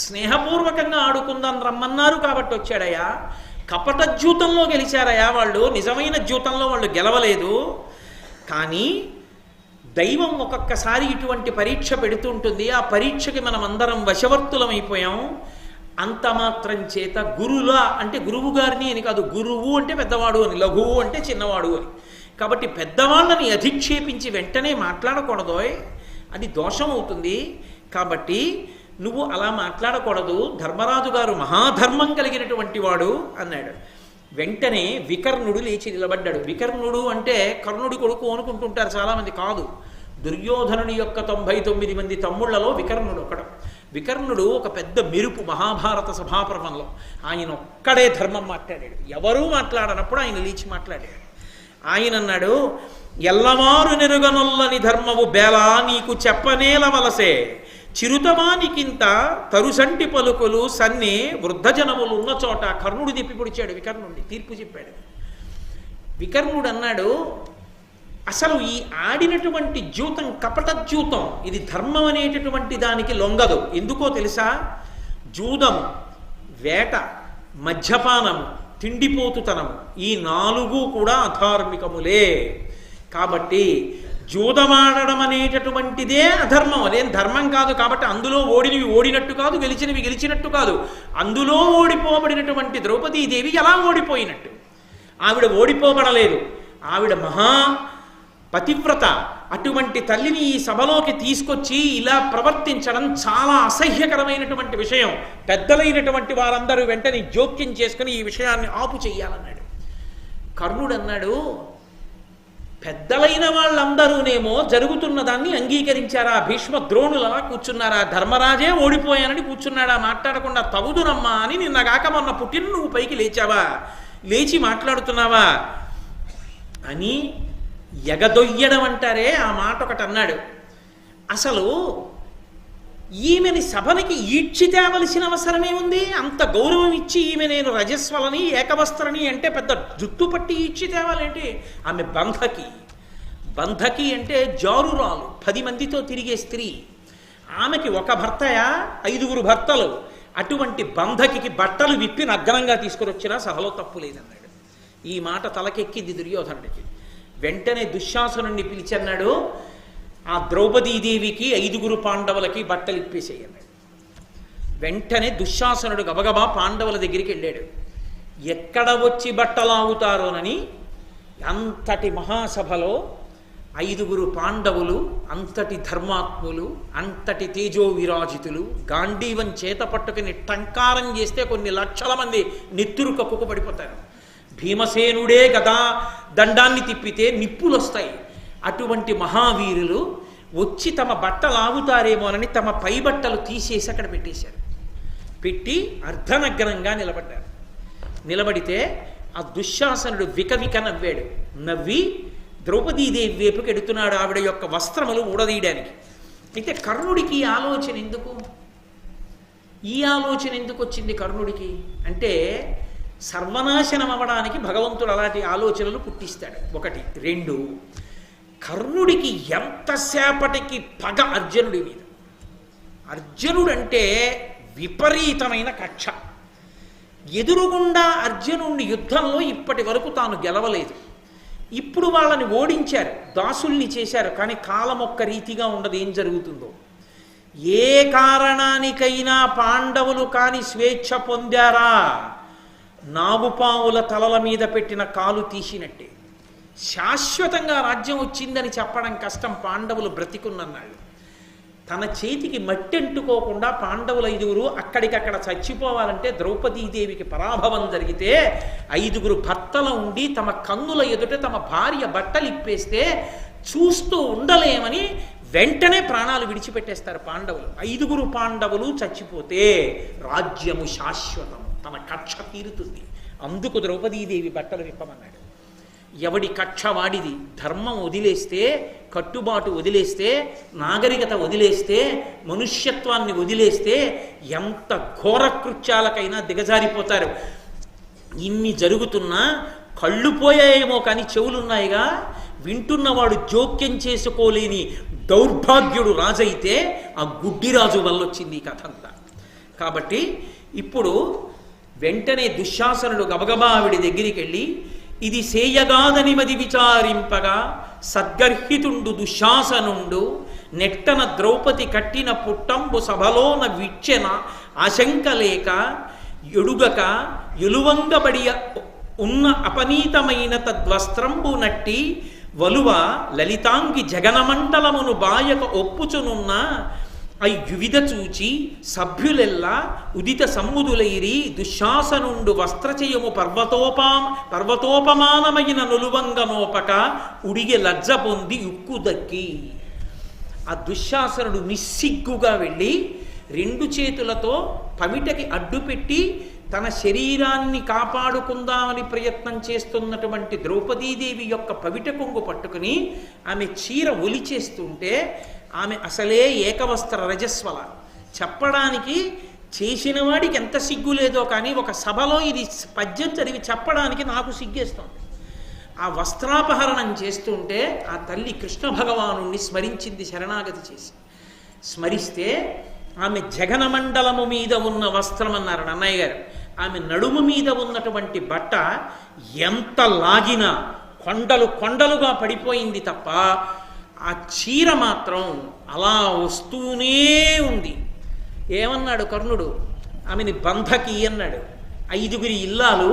స్నేహపూర్వకంగా ఆడుకుందాం రమ్మన్నారు కాబట్టి వచ్చాడయా. కపట జ్యూతంలో గెలిచారయా వాళ్ళు, నిజమైన జ్యూతంలో వాళ్ళు గెలవలేదు. కానీ దైవం ఒక్కొక్కసారి ఇటువంటి పరీక్ష పెడుతుంటుంది. ఆ పరీక్షకి మనం అందరం వశవర్తులమైపోయాం. అంత మాత్రం చేత గురులా అంటే గురువు గారిని అని కాదు, గురువు అంటే పెద్దవాడు అని, లఘువు అంటే చిన్నవాడు అని. కాబట్టి పెద్దవాళ్ళని అధిక్షేపించి వెంటనే మాట్లాడకూడదోయ్, అది దోషం అవుతుంది. కాబట్టి నువ్వు అలా మాట్లాడకూడదు, ధర్మరాజు గారు మహాధర్మం కలిగినటువంటి వాడు అన్నాడు. వెంటనే వికర్ణుడు లేచి నిలబడ్డాడు. వికర్ణుడు అంటే కర్ణుడి కొడుకు అనుకుంటుంటారు చాలామంది, కాదు. దుర్యోధనుని యొక్క 99 మంది తమ్ముళ్లలో వికర్ణుడు ఒకడు. వికర్ణుడు ఒక పెద్ద మెరుపు మహాభారత సభాపర్వంలో. ఆయన ఒక్కడే ధర్మం మాట్లాడాడు, ఎవరూ మాట్లాడనప్పుడు ఆయన లేచి మాట్లాడాడు. ఆయన అన్నాడు, ఎల్లవారు నెరుగనొల్లని ధర్మము బేలా నీకు చెప్పనేలవలసే చిరుతమానికింత తరుసంటి పలుకులు సన్నే వృద్ధజనములు ఉన్న చోట. కర్ణుడు తిప్పి పొడిచాడు వికర్ణుడిని, తీర్పు చెప్పాడు. వికర్ణుడు అన్నాడు, అసలు ఈ ఆడినటువంటి జ్యూతం కపట జ్యూతం, ఇది ధర్మం అనేటటువంటి దానికి లొంగదు. ఎందుకో తెలుసా? జూదము, వేట, మద్యపానము, తిండిపోతుతనము, ఈ 4 కూడా అధార్మికములే. కాబట్టి జూదమాడడం అనేటటువంటిదే అధర్మం, అదేం ధర్మం కాదు. కాబట్టి అందులో ఓడినవి ఓడినట్టు కాదు, గెలిచినవి గెలిచినట్టు కాదు. అందులో ఓడిపోబడినటువంటి ద్రౌపదీదేవి ఎలా ఓడిపోయినట్టు? ఆవిడ ఓడిపోబడలేదు, ఆవిడ మహా పతివ్రత. అటువంటి తల్లిని ఈ సభలోకి తీసుకొచ్చి ఇలా ప్రవర్తించడం చాలా అసహ్యకరమైనటువంటి విషయం. పెద్దలైనటువంటి వారందరూ వెంటనే జోక్యం చేసుకుని ఈ విషయాన్ని ఆపు చెయ్యాలన్నాడు. కర్ణుడు అన్నాడు, పెద్దలైన వాళ్ళందరూనేమో జరుగుతున్న దాన్ని అంగీకరించారా? భీష్మ ద్రోణులలా కూర్చున్నారా? ధర్మరాజే ఓడిపోయానని కూర్చున్నాడా? మాట్లాడకుండా తగుదునమ్మా అని నిన్నగాక మొన్న పుట్టిన నువ్వు పైకి లేచావా? లేచి మాట్లాడుతున్నావా అని ఎగదొయ్యడం అంటారే, ఆ మాట ఒకటి అన్నాడు. అసలు ఈమెని సభనికి ఈడ్చి తేవలసిన అవసరమే ఉంది? అంత గౌరవం ఇచ్చి ఈమె నేను రజస్వలని ఏకవస్త్రని అంటే పెద్ద జుట్టు పట్టి ఈడ్చి తేవాలేంటి? ఆమె బంధకి అంటే జారురాలు, 10 మందితో తిరిగే స్త్రీ. ఆమెకి ఒక భర్తయా 5 భర్తలు. అటువంటి బంధకి బట్టలు విప్పి నగ్నంగా తీసుకుని వచ్చినా సభలో తప్పు లేదన్నాడు. ఈ మాట తలకెక్కింది దుర్యోధనుడికి. వెంటనే దుశ్శాసనుడిని పిలిచన్నాడు, ఆ ద్రౌపదీదేవికి 5 పాండవులకి బట్టలు ఇప్పేసేయన్నాడు. వెంటనే దుశ్శాసనుడు గబగబా పాండవుల దగ్గరికి వెళ్ళాడు. ఎక్కడ వచ్చి బట్టలాగుతారోనని అంతటి మహాసభలో 5 పాండవులు, అంతటి ధర్మాత్ములు, అంతటి తేజో విరాజితులు, గాంధీవం చేత పట్టుకుని టంకారం చేస్తే కొన్ని లక్షల మంది నెత్తురు కక్కుకు పడిపోతారు. భీమసేనుడే గదా దండాన్ని తిప్పితే నిప్పులు వస్తాయి. అటువంటి మహావీరులు వచ్చి తమ బట్టలు ఆగుతారేమోనని తమ పై బట్టలు తీసేసి అక్కడ పెట్టేశారు. పెట్టి అర్ధనగ్నంగా నిలబడ్డారు. నిలబడితే ఆ దుశ్శాసనుడు వికవిక నవ్వాడు. నవ్వి ద్రౌపదీదేవి వైపుకి ఎడుతున్నాడు ఆవిడ యొక్క వస్త్రములు ఊడదీయడానికి. అయితే కర్ణుడికి ఈ ఆలోచన ఎందుకు? ఈ ఆలోచన ఎందుకు వచ్చింది కర్ణుడికి అంటే, సర్వనాశనం అవ్వడానికి భగవంతుడు అలాంటి ఆలోచనలు పుట్టిస్తాడు. 1. 2, కర్ణుడికి ఎంతసేపటికి పగ అర్జునుడి మీద. అర్జునుడంటే విపరీతమైన కక్ష. ఎదురుగుండా అర్జునుడిని యుద్ధంలో ఇప్పటి వరకు తాను గెలవలేదు. ఇప్పుడు వాళ్ళని ఓడించారు, దాసుల్ని చేశారు. కానీ కాలం ఒక్క రీతిగా ఉండదు. ఏం జరుగుతుందో, ఏ కారణానికైనా పాండవులు కాని స్వేచ్ఛ పొందారా, నాగుపావుల తలల మీద పెట్టిన కాలు తీసినట్టే. శాశ్వతంగా రాజ్యం వచ్చిందని చెప్పడం కష్టం. పాండవులు బ్రతికున్నన్నాళ్ళు. తన చేతికి మట్టి అంటుకోకుండా పాండవుల 5గురు అక్కడికక్కడ చచ్చిపోవాలంటే ద్రౌపదీదేవికి పరాభవం జరిగితే 5గురు భర్తలు ఉండి తమ కన్నుల ఎదుట తమ భార్య బట్టలు ఇప్పేస్తే చూస్తూ ఉండలేమని వెంటనే ప్రాణాలు విడిచిపెట్టేస్తారు పాండవులు. 5గురు పాండవులు చచ్చిపోతే రాజ్యము శాశ్వతం, తన కక్ష తీరుతుంది. అందుకు ద్రౌపదీదేవి బట్టలు విప్పమన్నాడు. ఎవడి కక్ష వాడిది. ధర్మం వదిలేస్తే, కట్టుబాటు వదిలేస్తే, నాగరికత వదిలేస్తే, మనుష్యత్వాన్ని వదిలేస్తే ఎంత ఘోర కృత్యాలకైనా దిగజారిపోతారు. ఇన్ని జరుగుతున్నా కళ్ళు పోయాయేమో కానీ చెవులున్నాయిగా. వింటున్నవాడు జోక్యం చేసుకోలేని దౌర్భాగ్యుడు రాజైతే ఆ గుడ్డిరాజు వల్ల వచ్చింది ఈ కథ అంతా. కాబట్టి ఇప్పుడు వెంటనే దుశ్శాసనుడు గబగబా ఆవిడి దగ్గరికి వెళ్ళి, ఇది సేయగాదని మది విచారింపగా సద్గర్హితుండు దుశ్శాసనుండు నెట్టన ద్రౌపది కట్టిన పుట్టంబు సభలోన విచ్చెన ఆశంకలేక ఎడుగక ఎలువంగబడి ఉన్న అపనీతమైన తద్వస్త్రంబు నట్టి వలువ లలితాంగి జగనమండలమును బాయక ఒప్పుచునున్న అయ్యువిధ చూచి సభ్యులెల్లా ఉదిత సమ్ముదులైరి దుశ్శాసనుండు వస్త్రచయము పర్వతోపమానమైన నులువంగనోపక ఉడిగె లజ్జ పొంది ఉక్కు దక్కి. ఆ దుశ్శాసనుడు నిస్సిగ్గుగా వెళ్ళి 2 చేతులతో పమిటకి అడ్డుపెట్టి తన శరీరాన్ని కాపాడుకుందామని ప్రయత్నం చేస్తున్నటువంటి ద్రౌపదీదేవి యొక్క పవిట కొంగు పట్టుకుని ఆమె చీర ఒలిచేస్తుంటే, ఆమె అసలే ఏకవస్త్ర రజస్వల. చెప్పడానికి చేసిన వాడికి ఎంత సిగ్గు లేదో కానీ ఒక సభలో ఇది పద్యం చదివి చెప్పడానికి నాకు సిగ్గేస్తోంది. ఆ వస్త్రాపహరణం చేస్తుంటే ఆ తల్లి కృష్ణ భగవానుణ్ణి స్మరించింది శరణాగతి చేసి. స్మరిస్తే ఆమె జగనమండలము మీద ఉన్న వస్త్రం అన్నారు అన్నయ్య గారు. ఆమె నడుము మీద ఉన్నటువంటి బట్ట ఎంత లాగినా కొండలు కొండలుగా పడిపోయింది తప్ప ఆ చీర మాత్రం అలా వస్తూనే ఉంది. ఏమన్నాడు కర్ణుడు? ఆమెని బంధకి అన్నాడు. 5గురి ఇల్లాలు,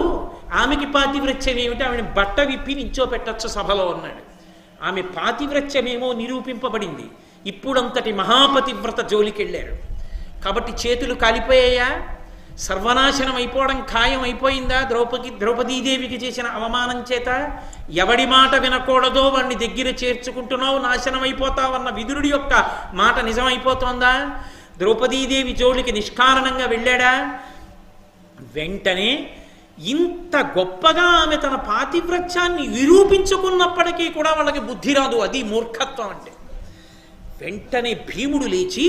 ఆమెకి పాతివ్రత్యం ఏమిటి? ఆమెని బట్ట విప్పి నించోపెట్టచ్చు సభలో అన్నాడు. ఆమె పాతివ్రత్యమేమో నిరూపింపబడింది. ఇప్పుడంతటి మహాపతివ్రత జోలికెళ్ళారు కాబట్టి చేతులు కాలిపోయాయా? సర్వనాశనం అయిపోవడం ఖాయం అయిపోయిందా? ద్రౌపదీదేవికి చేసిన అవమానం చేత ఎవడి మాట వినకూడదో వాడిని దగ్గర చేర్చుకుంటున్నావు, నాశనం అయిపోతావన్న విదురుడి యొక్క మాట నిజమైపోతోందా? ద్రౌపదీదేవి జోలికి నిష్కారణంగా వెళ్ళాడా? వెంటనే ఇంత గొప్పగా ఆమె తన పాతివ్రత్యాన్ని నిరూపించుకున్నప్పటికీ కూడా వాళ్ళకి బుద్ధి రాదు. అది మూర్ఖత్వం అంటే. వెంటనే భీముడు లేచి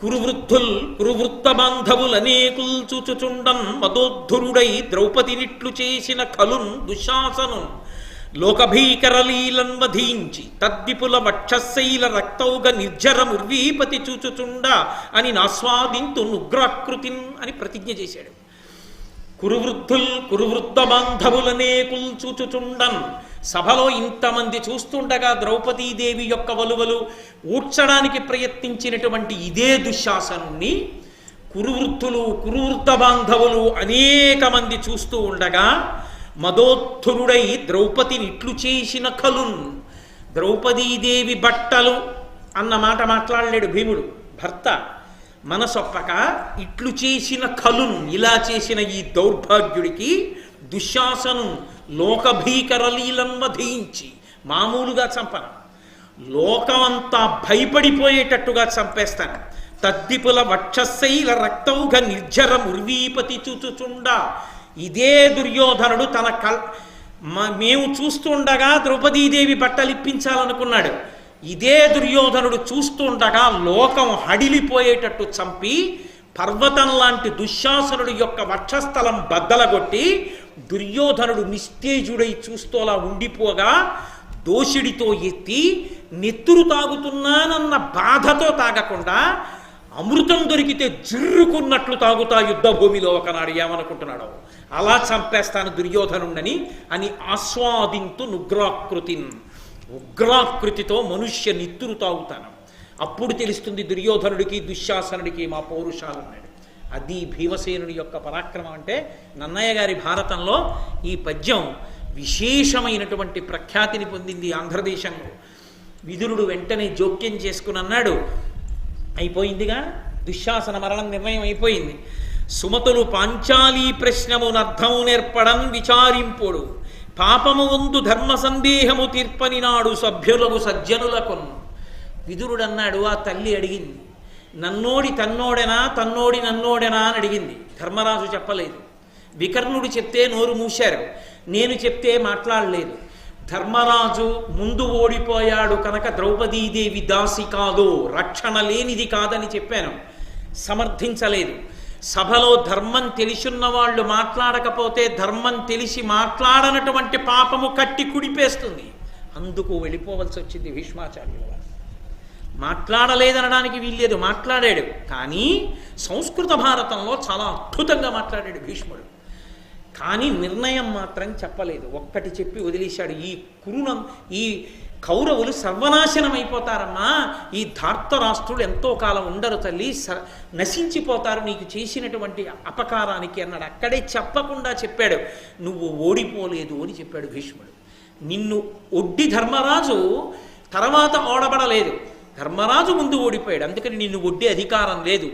కురువృత్త బాంధవులనేకుల్ చూచుచుండన్ మదోద్ధురుడై ద్రౌపదినిట్లు చేసిన కలున్ దుశ్శాసను లోకభీకరలీలన్ వధించి తద్విపుల వక్షశైల రక్తౌగ నిర్జరముర్వీపతి చూచుచుండ అని నాస్వాదింతు నుగ్రాకృతిన్ అని ప్రతిజ్ఞ చేశాడు. కురువృద్ధ బాంధవులనేకుల్ చూచుచుండన్. సభలో ఇంతమంది చూస్తుండగా ద్రౌపదీదేవి యొక్క వలువలు ఊడ్చడానికి ప్రయత్నించినటువంటి ఇదే దుశ్శాసనుణ్ణి కురువృద్ధ బాంధవులు అనేక మంది చూస్తూ ఉండగా మదోత్థురుడై ద్రౌపదిని ఇట్లు చేసిన కలున్. ద్రౌపదీదేవి బట్టలు అన్న మాట మాట్లాడలేడు భీముడు. భర్త మనసొప్పక ఇట్లు చేసిన కలున్, ఇలా చేసిన ఈ దౌర్భాగ్యుడికి దుశ్శాసను లోకభీకరలీలం వధించి, మామూలుగా చంపను, లోకమంతా భయపడిపోయేటట్టుగా చంపేస్తాను. తద్దిపుల వక్షశైల రక్తౌఘ నిర్జరం ఉర్వీపతి చూచుచుండ. ఇదే దుర్యోధనుడు తన మేము చూస్తుండగా ద్రౌపదీదేవి బట్టలిప్పించాలనుకున్నాడు. ఇదే దుర్యోధనుడు చూస్తుండగా లోకం హడిలిపోయేటట్టు చంపి పర్వతం లాంటి దుశ్శాసనుడి యొక్క వక్షస్థలం బద్దలగొట్టి దుర్యోధనుడు నిస్తేజుడై చూస్తూలా ఉండిపోగా దోషిడితో ఎత్తి నెత్తురు తాగుతున్నానన్న బాధతో తాగకుండా అమృతం దొరికితే జుర్రుకున్నట్లు తాగుతా యుద్ధభూమిలో ఒకనాడు ఏమనుకుంటున్నాడో, అలా చంపేస్తాను దుర్యోధనుండని అని ఆస్వాదింతు నుగ్రాకృతిన్, ఉగ్రాకృతితో మనుష్య నిత్తురు తాగుతాను, అప్పుడు తెలుస్తుంది దుర్యోధనుడికి దుశ్శాసనుడికి మా పౌరుషాలన్నాడు. అది భీమసేనుడి యొక్క పరాక్రమం. అంటే నన్నయ్య గారి భారతంలో ఈ పద్యం విశేషమైనటువంటి ప్రఖ్యాతిని పొందింది ఆంధ్రదేశంలో. విదురుడు వెంటనే జోక్యం చేసుకుని అన్నాడు, అయిపోయిందిగా దుశ్శాసన మరణం నిర్ణయం అయిపోయింది. సుమతులు పాంచాలీ ప్రశ్నమునర్థము నేర్పడం విచారింపుడు, పాపము వందు ధర్మ సందేహము తీర్పని నాడు సభ్యులకు సజ్జనులకు. విదురుడన్నాడు, ఆ తల్లి అడిగింది, నన్నోడి తన్నోడెనా తన్నోడి నన్నోడెనా అని అడిగింది. ధర్మరాజు చెప్పలేదు. వికర్ణుడు చెప్తే నోరు మూశారు, నేను చెప్తే మాట్లాడలేదు. ధర్మరాజు ముందు ఓడిపోయాడు కనుక ద్రౌపదీదేవి దాసి కాదు, రక్షణ లేనిది కాదని చెప్పాను, సమర్థించలేదు. సభలో ధర్మం తెలిసున్న వాళ్ళు మాట్లాడకపోతే ధర్మం తెలిసి మాట్లాడనటువంటి పాపము కట్టి కుడిపేస్తుంది, అందుకు వెళ్ళిపోవలసి వచ్చింది భీష్మాచార్యుల వారు. మాట్లాడలేదనడానికి వీల్లేదు, మాట్లాడాడు. కానీ సంస్కృత భారతంలో చాలా అద్భుతంగా మాట్లాడాడు భీష్ముడు. కానీ నిర్ణయం మాత్రం చెప్పలేదు, ఒక్కటి చెప్పి వదిలేశాడు. ఈ కౌరవులు సర్వనాశనం అయిపోతారమ్మా, ఈ ధార్తరాష్ట్రులు ఎంతో కాలం ఉండరు తల్లి, నశించిపోతారు నీకు చేసినటువంటి అపకారానికి అన్నాడు. అక్కడే చెప్పకుండా చెప్పాడు, నువ్వు ఓడిపోలేదు అని చెప్పాడు భీష్ముడు. నిన్ను ఒడ్డి ధర్మరాజు తర్వాత ఓడబడలేదు, ధర్మరాజు ముందు ఓడిపోయాడు, అందుకని నిన్ను ఒడ్డే అధికారం లేదు,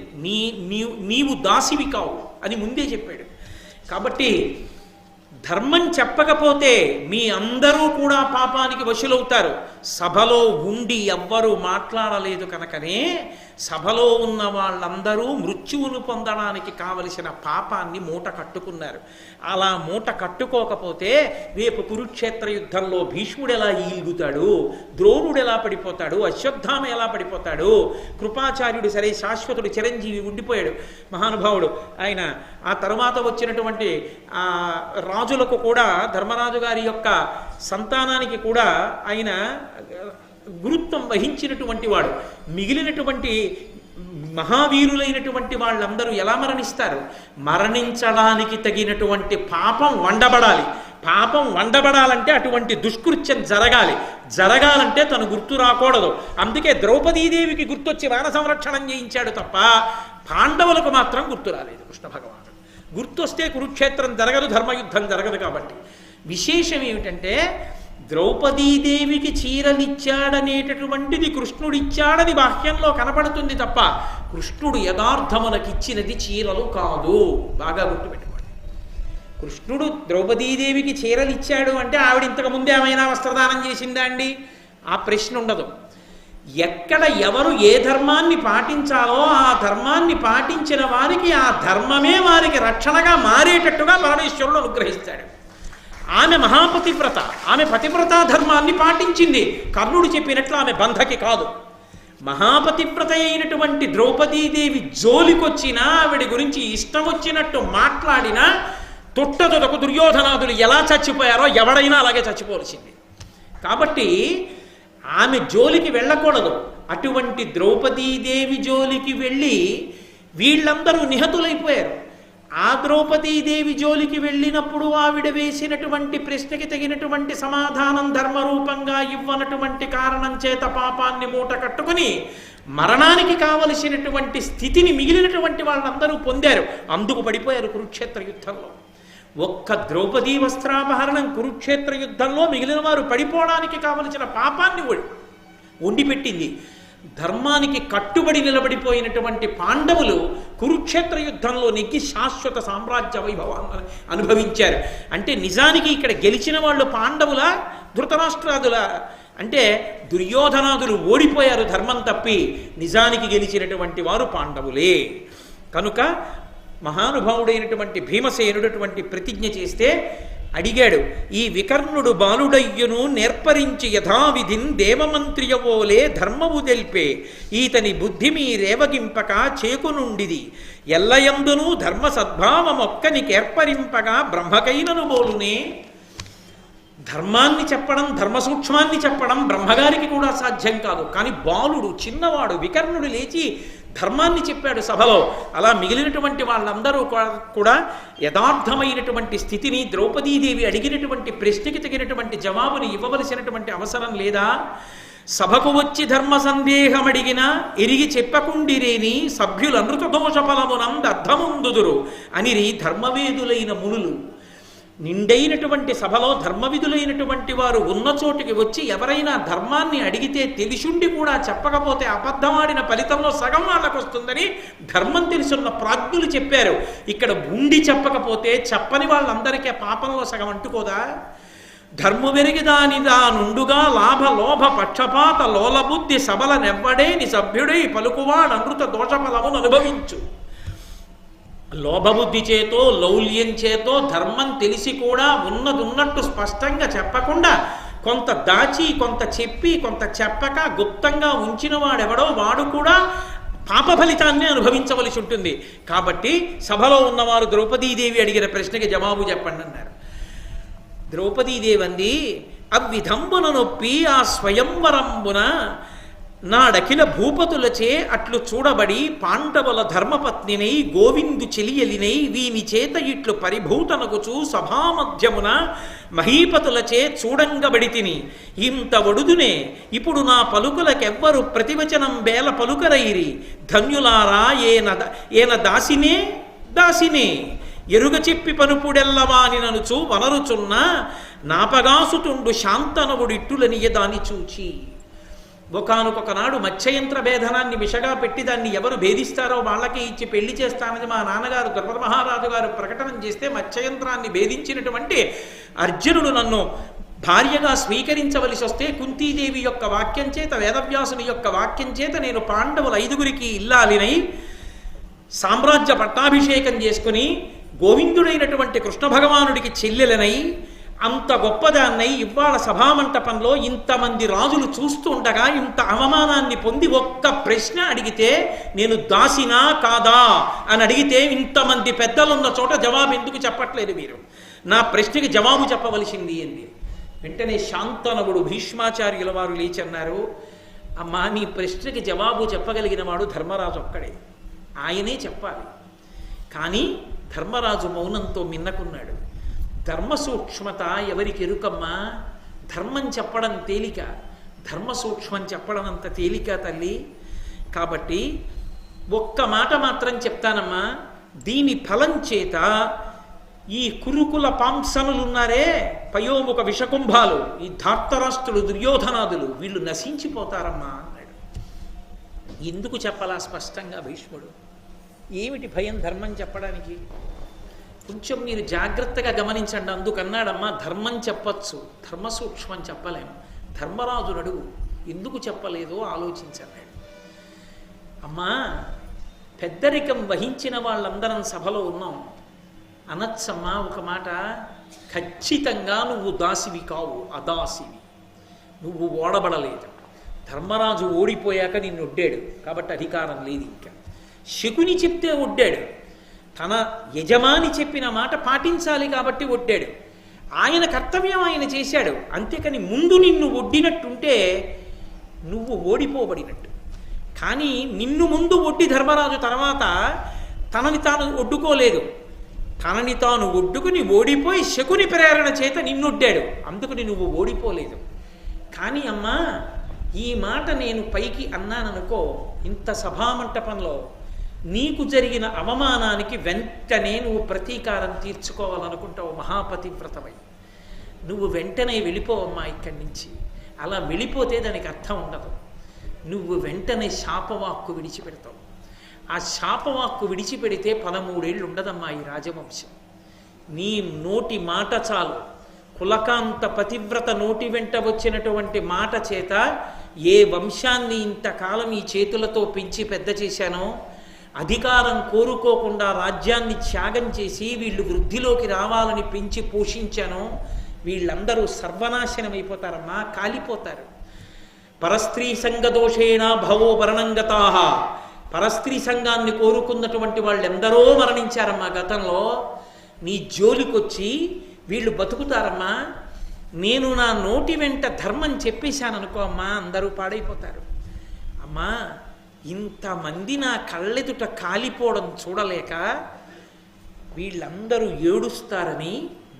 నీవు దాసివి కావు అని ముందే చెప్పాడు. కాబట్టి ధర్మం చెప్పకపోతే మీ అందరూ కూడా పాపానికి వశులవుతారు. సభలో ఉండి ఎవ్వరూ మాట్లాడలేదు కనుకనే సభలో ఉన్న వాళ్ళందరూ మృత్యువును పొందడానికి కావలసిన పాపాన్ని మూట కట్టుకున్నారు. అలా మూట కట్టుకోకపోతే రేపు కురుక్షేత్ర యుద్ధంలో భీష్ముడు ఎలా ఈగుతాడు, ద్రోణుడు ఎలా పడిపోతాడు, అశ్వత్థామ ఎలా పడిపోతాడు, కృపాచార్యుడు సరే శాశ్వతుడు చిరంజీవి ఉండిపోయాడు మహానుభావుడు ఆయన. ఆ తర్వాత వచ్చినటువంటి రాజులకు కూడా, ధర్మరాజు గారి యొక్క సంతానానికి కూడా ఆయన గురుత్వం వహించినటువంటి వాడు. మిగిలినటువంటి మహావీరులైనటువంటి వాళ్ళందరూ ఎలా మరణిస్తారు? మరణించడానికి తగినటువంటి పాపం వండబడాలి. పాపం వండబడాలంటే అటువంటి దుష్కృత్యం జరగాలంటే తను గుర్తు రాకూడదు. అందుకే ద్రౌపదీదేవికి గుర్తొచ్చి వాన సంరక్షణం చేయించాడు తప్ప పాండవులకు మాత్రం గుర్తు రాలేదు కృష్ణ భగవానుడు. గుర్తొస్తే కురుక్షేత్రం జరగదు, ధర్మయుద్ధం జరగదు. కాబట్టి విశేషం ఏమిటంటే ద్రౌపదీదేవికి చీరలిచ్చాడనేటటువంటిది కృష్ణుడిచ్చాడని బాహ్యంలో కనపడుతుంది తప్ప కృష్ణుడు యథార్థమునకిచ్చినది చీరలు కాదు. బాగా గుర్తుపెట్టుకోండి. కృష్ణుడు ద్రౌపదీదేవికి చీరలిచ్చాడు అంటే ఆవిడ ఇంతకుముందు ఏమైనా వస్త్రదానం చేసిందా అండి? ఆ ప్రశ్న ఉండదు. ఎక్కడ ఎవరు ఏ ధర్మాన్ని పాటించాలో ఆ ధర్మాన్ని పాటించిన వారికి ఆ ధర్మమే వారికి రక్షణగా మారేటట్టుగా పరమేశ్వరుడు అనుగ్రహిస్తాడు. ఆమె మహాపతివ్రత, ఆమె పతివ్రతా ధర్మాన్ని పాటించింది. కర్ణుడు చెప్పినట్లు ఆమె బంధకి కాదు. మహాపతివ్రత అయినటువంటి ద్రౌపదీదేవి జోలికొచ్చినా, ఆవిడ గురించి ఇష్టం వచ్చినట్టు మాట్లాడినా, తొట్టతొదకు దుర్యోధనాదులు ఎలా చచ్చిపోయారో ఎవడైనా అలాగే చచ్చిపోవలసింది. కాబట్టి ఆమె జోలికి వెళ్ళకూడదు. అటువంటి ద్రౌపదీదేవి జోలికి వెళ్ళి వీళ్ళందరూ నిహతులైపోయారు. ఆ ద్రౌపదీదేవి జోలికి వెళ్ళినప్పుడు ఆవిడ వేసినటువంటి ప్రశ్నకి తగినటువంటి సమాధానం ధర్మరూపంగా ఇవ్వనటువంటి కారణం చేత పాపాన్ని మూట కట్టుకుని మరణానికి కావలసినటువంటి స్థితిని మిగిలినటువంటి వాళ్ళందరూ పొందారు. అందుకు పడిపోయారు కురుక్షేత్ర యుద్ధంలో. ఒక్క ద్రౌపదీ వస్త్రాపహరణం కురుక్షేత్ర యుద్ధంలో మిగిలిన వారు పడిపోవడానికి కావలసిన పాపాన్ని వండిపెట్టింది. ధర్మానికి కట్టుబడి నిలబడిపోయినటువంటి పాండవులు కురుక్షేత్ర యుద్ధంలో నెగ్గి శాశ్వత సామ్రాజ్య వైభవాన్ని అనుభవించారు. అంటే నిజానికి ఇక్కడ గెలిచిన వాళ్ళు పాండవుల, ధృతరాష్ట్రాదుల అంటే దుర్యోధనాదులు ఓడిపోయారు ధర్మం తప్పి. నిజానికి గెలిచినటువంటి వారు పాండవులే. కనుక మహానుభావుడైనటువంటి భీమసేనుడు అటువంటి ప్రతిజ్ఞ చేస్తే అడిగాడు, ఈ వికర్ణుడు బాలుడయ్యును నేర్పరించి యథావిధిన్ దేవమంత్రియవోలే ధర్మము తెల్పే, ఈతని బుద్ధి మీరేవగింపక చేకునుండిది, ఎల్లయందును ధర్మ సద్భావమొక్కనికేర్పరింపగా బ్రహ్మకైనను బోలునే. ధర్మాన్ని చెప్పడం, ధర్మ సూక్ష్మాన్ని చెప్పడం బ్రహ్మగారికి కూడా సాధ్యం కాదు. కానీ బాలుడు, చిన్నవాడు వికర్ణుడు లేచి ధర్మాన్ని చెప్పాడు సభలో. అలా మిగిలినటువంటి వాళ్ళందరూ కూడా యథార్థమైనటువంటి స్థితిని, ద్రౌపదీదేవి అడిగినటువంటి ప్రశ్నకి తగినటువంటి జవాబుని ఇవ్వవలసినటువంటి అవసరం లేదా? సభకు వచ్చి ధర్మ సందేహం అడిగిన ఎరిగి చెప్పకుండిరేని సభ్యులు అనృత దోష ఫలమునంద అర్థముందుదురు అనిరి ధర్మవేదులైన మునులు. నిండైనటువంటి సభలో ధర్మవిధులైనటువంటి వారు ఉన్న చోటికి వచ్చి ఎవరైనా ధర్మాన్ని అడిగితే తెలిసుండి కూడా చెప్పకపోతే అబద్ధమాడిన ఫలితంలో సగం వాళ్ళకు వస్తుందని ధర్మం తెలుసున్న ప్రాజ్ఞులు చెప్పారు. ఇక్కడ ఉండి చెప్పకపోతే చెప్పని వాళ్ళందరికీ పాపంలో సగం అంటుకోదా? ధర్ము వెరిగిదానిదా నుండుగా లాభ లోభ పక్షపాత లోలబుద్ధి సబల నెవ్వడేని సభ్యుడై పలుకువాడు అనృత దోషఫలమును అనుభవించు. లోభబుద్ధి చేతో లౌల్యం చేతో ధర్మం తెలిసి కూడా ఉన్నదున్నట్టు స్పష్టంగా చెప్పకుండా కొంత దాచి కొంత చెప్పి కొంత చెప్పక గుప్తంగా ఉంచిన వాడెవడో వాడు కూడా పాప ఫలితాన్ని అనుభవించవలసి ఉంటుంది. కాబట్టి సభలో ఉన్నవారు ద్రౌపదీదేవి అడిగిన ప్రశ్నకి జవాబు చెప్పండి అన్నారు. ద్రౌపదీదేవి అంది, అవ్విధంబున నొప్పి ఆ స్వయంవరంబున నాడఖిల భూపతులచే అట్లు చూడబడి పాండవుల ధర్మపత్నినై గోవిందు చెలియలినై వీని చేత ఇట్లు పరిభూతనగుచు సభామధ్యమున మహీపతులచే చూడంగబడి తిని ఇంత వడుదునే ఇప్పుడు నా పలుకులకెవ్వరు ప్రతివచనం బేల పలుకరైరి ధన్యులారా ఏన దాసినే దాసినే ఎరుగ చెప్పి పనుపుడెల్లవాని ననుచు వనరుచున్న నాపగాసుతుండు శాంతనవుడిట్టులనియ దాని చూచి. ఒకనొకనాడు మత్స్యయంత్ర భేదనాన్ని విషగా పెట్టి దాన్ని ఎవరు భేదిస్తారో వాళ్ళకి ఇచ్చి పెళ్లి చేస్తానని మా నాన్నగారు ద్రుపద మహారాజు గారు ప్రకటన చేస్తే మత్స్యయంత్రాన్ని భేదించినటువంటి అర్జునుడు నన్ను భార్యగా స్వీకరించవలసి వస్తే కుంతీదేవి యొక్క వాక్యం చేత, వేదవ్యాసుని యొక్క వాక్యం చేత నేను పాండవుల 5గురికి ఇల్లాలినై సామ్రాజ్య పట్టాభిషేకం చేసుకుని గోవిందుడైనటువంటి కృష్ణ భగవానుడికి చెల్లెలనై అంత గొప్పదాన్నై ఇవాళ సభామంటపంలో ఇంతమంది రాజులు చూస్తూ ఉండగా ఇంత అవమానాన్ని పొంది ఒక్క ప్రశ్న అడిగితే నేను దాసినా కాదా అని అడిగితే ఇంతమంది పెద్దలున్న చోట జవాబు ఎందుకు చెప్పట్లేదు మీరు? నా ప్రశ్నకి జవాబు చెప్పవలసింది ఏంది? వెంటనే శాంతనవుడు భీష్మాచార్యుల వారు లేచన్నారు, అమ్మా నీ ప్రశ్నకి జవాబు చెప్పగలిగిన వాడు ధర్మరాజు ఒక్కడే, ఆయనే చెప్పాలి. కానీ ధర్మరాజు మౌనంతో మిన్నకున్నాడు. ధర్మ సూక్ష్మత ఎవరికి ఎరుకమ్మా? ధర్మం చెప్పడం తేలిక, ధర్మ సూక్ష్మం చెప్పడం అంత తేలిక తల్లి. కాబట్టి ఒక్క మాట మాత్రం చెప్తానమ్మా, దీని ఫలం చేత ఈ కురుకుల పాంసనులున్నారే, పయోముఖ విషకుంభాలు, ఈ ధార్తరాష్ట్రులు దుర్యోధనాదులు, వీళ్ళు నశించిపోతారమ్మా అన్నాడు. ఎందుకు చెప్పాలా స్పష్టంగా భీష్ముడు? ఏమిటి భయం ధర్మం చెప్పడానికి? కొంచెం మీరు జాగ్రత్తగా గమనించండి. అందుకన్నాడమ్మా ధర్మం చెప్పచ్చు, ధర్మ సూక్ష్మం చెప్పలేము. ధర్మరాజును అడుగు ఎందుకు చెప్పలేదో ఆలోచించన్నాడు. అమ్మా పెద్దరికం వహించిన వాళ్ళందరం సభలో ఉన్నాం, అనచ్చమ్మా ఒక మాట, ఖచ్చితంగా నువ్వు దాసివి కావు, అదాసివి, నువ్వు ఓడబడలేదు. ధర్మరాజు ఓడిపోయాక నిన్ను ఒడ్డాడు కాబట్టి అధికారం లేదు. ఇంకా శకుని చెప్తే ఒడ్డాడు, తన యజమాని చెప్పిన మాట పాటించాలి కాబట్టి ఒడ్డాడు. ఆయన కర్తవ్యం ఆయన చేశాడు, అంతేకాని ముందు నిన్ను ఒడ్డినట్టుంటే నువ్వు ఓడిపోబడినట్టు. కానీ నిన్ను ముందు ఒడ్డి ధర్మరాజు తర్వాత తనని తాను ఒడ్డుకోలేదు, తనని తాను ఒడ్డుకుని ఓడిపోయి శకుని ప్రేరణ చేత నిన్నొడ్డాడు, అందుకని నువ్వు ఓడిపోలేదు. కానీ అమ్మా ఈ మాట నేను పైకి అన్నాననుకో, ఇంత సభామంటపంలో నీకు జరిగిన అవమానానికి వెంటనే నువ్వు ప్రతీకారం తీర్చుకోవాలనుకుంటావు మహాపతివ్రతమై. నువ్వు వెంటనే వెళ్ళిపోవమ్మా ఇక్కడి నుంచి. అలా వెళ్ళిపోతే దానికి అర్థం ఉండదు. నువ్వు వెంటనే శాపవాక్కు విడిచిపెడతావు. ఆ శాపవాక్కు విడిచిపెడితే 13 ఏళ్ళు ఉండదమ్మా ఈ రాజవంశం. నీ నోటి మాట చాలు. కులకాంత పతివ్రత నోటి వెంట వచ్చినటువంటి మాట చేత ఏ వంశాన్ని ఇంతకాలం ఈ చేతులతో పెంచి పెద్ద చేశానో, అధికారం కోరుకోకుండా రాజ్యాన్ని త్యాగం చేసి వీళ్ళు వృద్ధిలోకి రావాలని పెంచి పోషించానో, వీళ్ళందరూ సర్వనాశనమైపోతారమ్మా, కాలిపోతారు. పరస్త్రీ సంగదోషేణ భవో వరణంగతాహ, పరస్త్రీ సంఘాన్ని కోరుకున్నటువంటి వాళ్ళెందరో మరణించారమ్మా గతంలో. నీ జోలికొచ్చి వీళ్ళు బతుకుతారమ్మా. నేను నా నోటి వెంట ధర్మం చెప్పేశాననుకో అమ్మా, అందరూ పాడైపోతారు. అమ్మా ఇంతమంది నా కళ్ళెదుట కాలిపోవడం చూడలేక వీళ్ళందరూ ఏడుస్తారని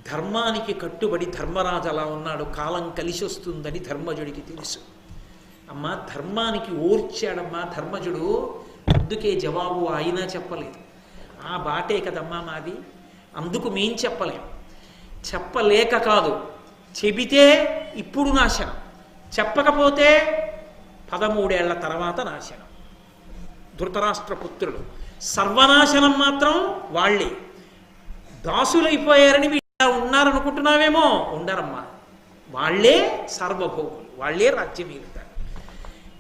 ధర్మానికి కట్టుబడి ధర్మరాజు అలా ఉన్నాడు. కాలం కలిసి వస్తుందని ధర్మజుడికి తెలుసు. అమ్మా ధర్మానికి ఓర్చాడమ్మా ధర్మజుడు. అందుకే జవాబు ఆయన చెప్పలేదు. ఆ బాటే కదమ్మా మాది, అందుకు మేం చెప్పలేం. చెప్పలేక కాదు, చెబితే ఇప్పుడు నాశనం, చెప్పకపోతే 13 ఏళ్ల తర్వాత నాశనం. ధృతరాష్ట్ర పుత్రులు సర్వనాశనం మాత్రం వాళ్ళే. దాసులైపోయారని వీళ్ళు ఉన్నారనుకుంటున్నావేమో, ఉండరమ్మా. వాళ్ళే సార్వభౌములు, వాళ్ళే రాజ్యం ఏలుతారు.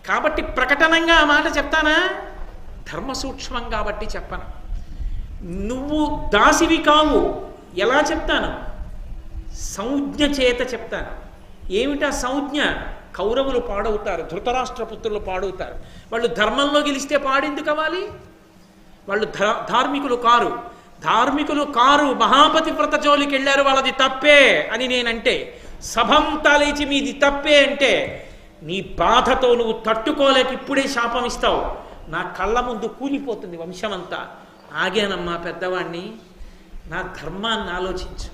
కాబట్టి ప్రకటనంగా ఆ మాట చెప్తానా? ధర్మ సూక్ష్మం కాబట్టి చెప్పను. నువ్వు దాసివి కావు, ఎలా చెప్తాను? సంజ్ఞ చేత చెప్తాను. ఏమిటా సంజ్ఞ? కౌరవులు పాడవుతారు, ధృతరాష్ట్ర పుత్రులు పాడవుతారు. వాళ్ళు ధర్మంలో గెలిస్తే పాడెందుకు అవ్వాలి? వాళ్ళు ధార్మికులు కారు. ధార్మికులు కారు, మహాపతి వ్రత జోలికి వెళ్ళారు, వాళ్ళది తప్పే అని నేనంటే, సభంతా లేచి మీది తప్పే అంటే, నీ బాధతో నువ్వు తట్టుకోలేక ఇప్పుడే శాపం ఇస్తావు. నా కళ్ళ ముందు కూలిపోతుంది వంశమంతా. ఆగానమ్మా పెద్దవాణ్ణి, నా ధర్మాన్ని ఆలోచించు.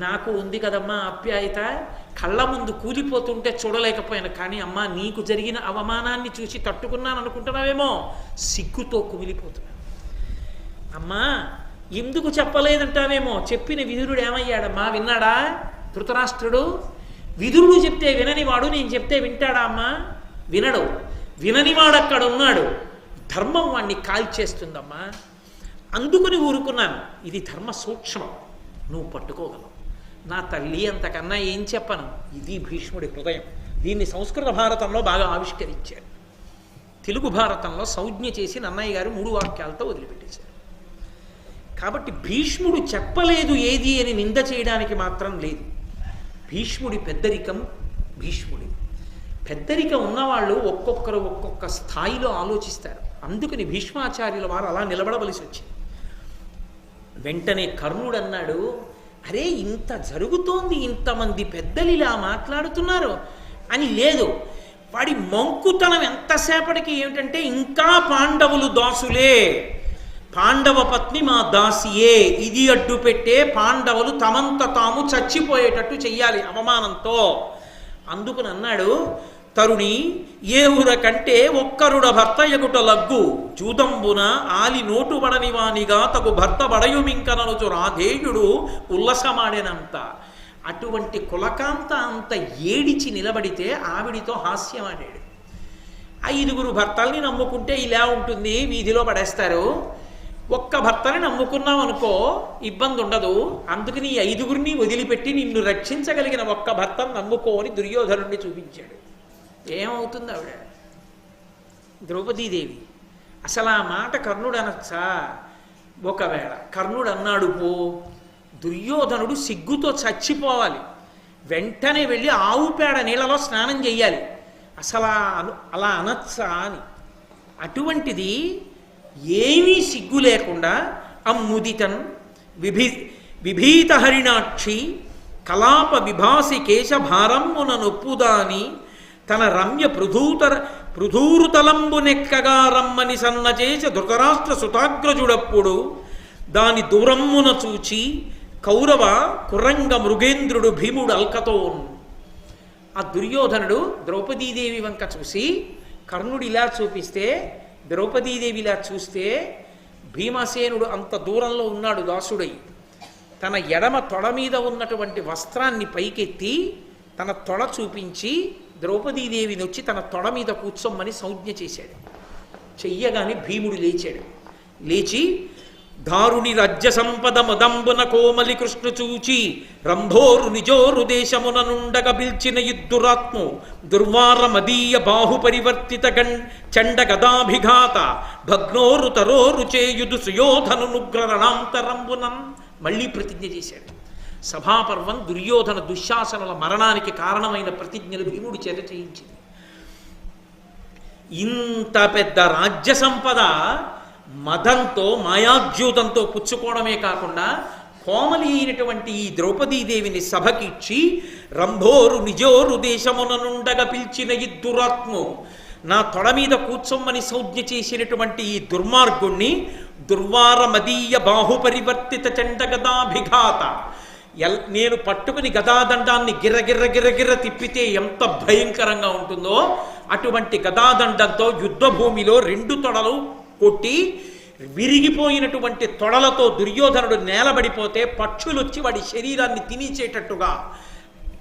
నాకు ఉంది కదమ్మా ఆప్యాయత, కళ్ళ ముందు కూలిపోతుంటే చూడలేకపోయాను. కానీ అమ్మా నీకు జరిగిన అవమానాన్ని చూసి తట్టుకున్నాను అనుకుంటున్నావేమో, సిగ్గుతో కుమిలిపోతున్నాను. అమ్మా ఎందుకు చెప్పలేదంటావేమో, చెప్పిన విదురుడు ఏమయ్యాడమ్మా? విన్నాడా ధృతరాష్ట్రుడు? విదురుడు చెప్తే విననివాడు నేను చెప్తే వింటాడా అమ్మా? వినడు. విననివాడు అక్కడ ఉన్నాడు. ధర్మం వాణ్ణి కాల్చేస్తుందమ్మా. అందుకుని ఊరుకున్నాను. ఇది ధర్మ సూక్ష్మం, నువ్వు పట్టుకోగలవు. నా తల్లి అంతకన్నా ఏం చెప్పను. ఇది భీష్ముడి హృదయం. దీన్ని సంస్కృత భారతంలో బాగా ఆవిష్కరించారు. తెలుగు భారతంలో సంజ్ఞ చేసి నన్నయ్య గారు 3 వాక్యాలతో వదిలిపెట్టేశారు. కాబట్టి భీష్ముడు చెప్పలేదు ఏది అని నింద చేయడానికి మాత్రం లేదు. భీష్ముడి పెద్దరికం భీష్ముడి. పెద్దరికం ఉన్నవాళ్ళు ఒక్కొక్కరు ఒక్కొక్క స్థాయిలో ఆలోచిస్తారు. అందుకని భీష్మాచార్యుల వారు అలా నిలబడవలసి వచ్చింది. వెంటనే కర్ణుడు అన్నాడు, అరే ఇంత జరుగుతోంది, ఇంతమంది పెద్దలు ఇలా మాట్లాడుతున్నారు అని. లేదు, వాడి మంకుతనం ఎంతసేపటికి ఏమిటంటే, ఇంకా పాండవులు దాసులే, పాండవ పత్ని మా దాసియే, ఇది అడ్డు పెట్టే పాండవులు తమంత తాము చచ్చిపోయేటట్టు చెయ్యాలి అవమానంతో. అందుకని అన్నాడు, తరుణి ఏ ఊర కంటే ఒక్కరుడ భర్త ఎగుట లగ్గు, జూదంబున ఆలి నోటు బడని వానిగా తగు భర్త బడయుమింకననుచు రాధేయుడు ఉల్లసమాడేనంత. అటువంటి కులకాంత అంత ఏడిచి నిలబడితే ఆవిడితో హాస్యమాడాడు. 5 భర్తల్ని నమ్ముకుంటే ఇలా ఉంటుంది, వీధిలో పడేస్తారు. ఒక్క భర్తని నమ్ముకున్నాం అనుకో ఇబ్బంది ఉండదు. అందుకని 5 వదిలిపెట్టి నిన్ను రక్షించగలిగిన ఒక్క భర్తను నమ్ముకో అని దుర్యోధనుడిని చూపించాడు. ఏమవుతుంది ఆవిడ? ద్రౌపదీదేవి. అసలు ఆ మాట కర్ణుడు అనొచ్చా? ఒకవేళ కర్ణుడు అన్నాడు పో, దుర్యోధనుడు సిగ్గుతో చచ్చిపోవాలి. వెంటనే వెళ్ళి ఆవు పేడ నీళ్ళలో స్నానం చెయ్యాలి. అసలు అలా అనొచ్చా అని. అటువంటిది ఏమీ సిగ్గు లేకుండా అమ్ముదితన్ విభీతహరిణాక్షి కలాప విభాసి కేశభారమ్మున నొప్పుదాని తన రమ్య పృథూరుతలంబునెక్కగా రమ్మని సన్నచేస ధృతరాష్ట్ర సుతాగ్రజుడప్పుడు దాని దూరమ్మున చూచి కౌరవ కురంగ మృగేంద్రుడు భీముడు అల్కతోన్. ఆ దుర్యోధనుడు ద్రౌపదీదేవి వంక చూసి, కర్ణుడు ఇలా చూపిస్తే, ద్రౌపదీదేవి ఇలా చూస్తే, భీమసేనుడు అంత దూరంలో ఉన్నాడు దాసుడై. తన ఎడమ తొడ మీద ఉన్నటువంటి వస్త్రాన్ని పైకెత్తి తన తొడ చూపించి ద్రౌపదీదేవిని వచ్చి తన తొడ మీద కూర్చోమ్మని సంజ్ఞ చేశాడు. చెయ్యగానే భీముడు లేచాడు. లేచి దారుని రాజ్య సంపద మదంబున కోమలి కృష్ణు చూచి రంభోరు నిజోరు దేశమున నుండగ పిల్చిన యుద్ధురాత్ము దుర్వార మదీయ బాహు పరివర్తిత చండ గదాభిఘాత భగ్నోరు తరోరు చేయుదు సుయోధను నుగ్రరణాంతరంబునం. మళ్ళీ ప్రతిజ్ఞ చేశాడు. సభాపర్వం దుర్యోధన దుశ్శాసనుల మరణానికి కారణమైన ప్రతిజ్ఞలు భీముడి చేత చేయించింది. ఇంత పెద్ద రాజ్య సంపద మదంతో మాయాద్యూతంతో పుచ్చుకోవడమే కాకుండా కోమలి అయినటువంటి ఈ ద్రౌపదీదేవిని సభకిచ్చి రంభోరు నిజోరు దేశమున నుండగా పిలిచిన ఇద్దురాత్ము నా తొడ మీద కూర్చొమ్మని సంజ్ఞ చేసినటువంటి ఈ దుర్మార్గుణ్ణి దుర్వార మదీయ బాహుపరివర్తిత చండగదాభిఘాత నేను పట్టుకుని గదాదండాన్ని గిర్ర తిప్పితే ఎంత భయంకరంగా ఉంటుందో అటువంటి గదాదండంతో యుద్ధభూమిలో 2 తొడలు కొట్టి విరిగిపోయినటువంటి తొడలతో దుర్యోధనుడు నేలబడిపోతే పక్షులు వచ్చి వాడి శరీరాన్ని తినిచేటట్టుగా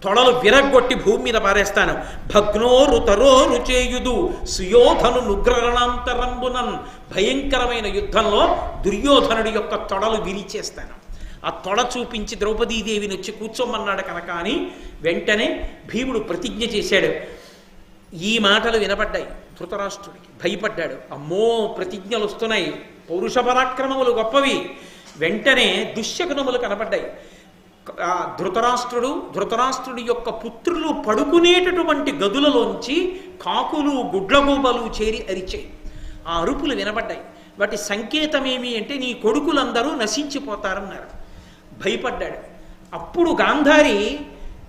తొడలు విరగ్గొట్టి భూమి మీద పారేస్తాను. భగ్నోరు తరోరు చేయుదు సుయోధను నుగ్రరణాంతరంబునన్ భయంకరమైన యుద్ధంలో దుర్యోధనుడి యొక్క తొడలు విరిచేస్తాను. ఆ తొడ చూపించి ద్రౌపదీదేవిని వచ్చి కూర్చోమన్నాడు కనుక అని వెంటనే భీముడు ప్రతిజ్ఞ చేశాడు. ఈ మాటలు వినపడ్డాయి ధృతరాష్ట్రుడికి. భయపడ్డాడు. అమ్మో, ప్రతిజ్ఞలు వస్తున్నాయి, పౌరుష పరాక్రమములు గొప్పవి. వెంటనే దుశ్శకునములు కనపడ్డాయి. ధృతరాష్ట్రుడి యొక్క పుత్రులు పడుకునేటటువంటి గదులలోంచి కాకులు గుడ్లగూబలు చేరి అరిచాయి. ఆ అరుపులు వినపడ్డాయి. వాటి సంకేతమేమి అంటే నీ కొడుకులందరూ నశించిపోతారన్నారు. భయపడ్డాడు. అప్పుడు గాంధారి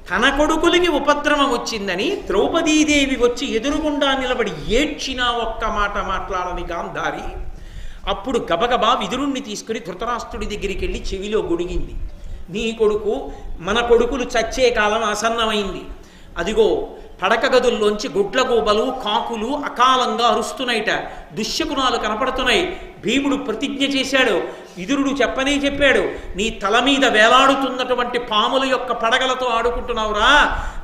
తన కొడుకులకి ఉపద్రవం వచ్చిందని ద్రౌపదీదేవి వచ్చి ఎదురుగుండా నిలబడి ఏడ్చినా ఒక్క మాట మాట్లాడని గాంధారి అప్పుడు గబగబా విదురుణ్ణి తీసుకుని ధృతరాష్ట్రుడి దగ్గరికి వెళ్ళి చెవిలో గొడిగింది. నీ కొడుకు, మన కొడుకులు చచ్చే కాలం ఆసన్నమైంది. అదిగో పడక గదుల్లోంచి గుడ్లగూబలు కాకులు అకాలంగా అరుస్తున్నాయిట. దుశ్శకునాలు కనపడుతున్నాయి. భీముడు ప్రతిజ్ఞ చేశాడు. విదురుడు చెప్పాడు, నీ తల మీద వేలాడుతున్నటువంటి పాముల యొక్క పడగలతో ఆడుకుంటున్నావురా,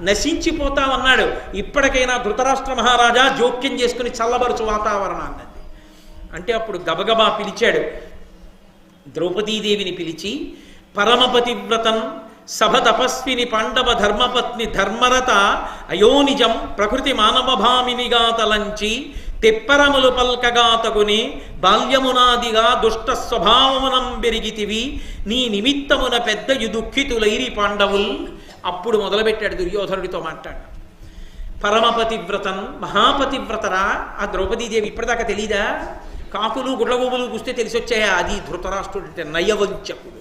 నశించిపోతావన్నాడు. ఇప్పటికైనా ధృతరాష్ట్ర మహారాజా జోక్యం చేసుకుని చల్లబరుచు వాతావరణాన్ని అంటే అప్పుడు గబగబా పిలిచాడు. ద్రౌపదీదేవిని పిలిచి పరమపతివ్రతన్ సభ తపస్విని పాండవ ధర్మపత్ని ధర్మరత అయోనిజం ప్రకృతి మానవభామినిగా తలంచి తెప్పరములు పల్కగాతగుని బాల్యమునాదిగా దుష్ట స్వభావమునం పెరిగితివి నీ నిమిత్తమున పెద్దయు దుఃఖితులైరి పాండవుల్. అప్పుడు మొదలుపెట్టాడు దుర్యోధనుడితో మాట్లాడు. పరమపతివ్రతన్, మహాపతివ్రతరా ఆ ద్రౌపదీదేవి ఇప్పటిదాకా తెలీదా? కాకులు గుడ్లగూబులు చూస్తే తెలిసొచ్చాయా? అది ధృతరాష్ట్రుడి నయవంచకుడు.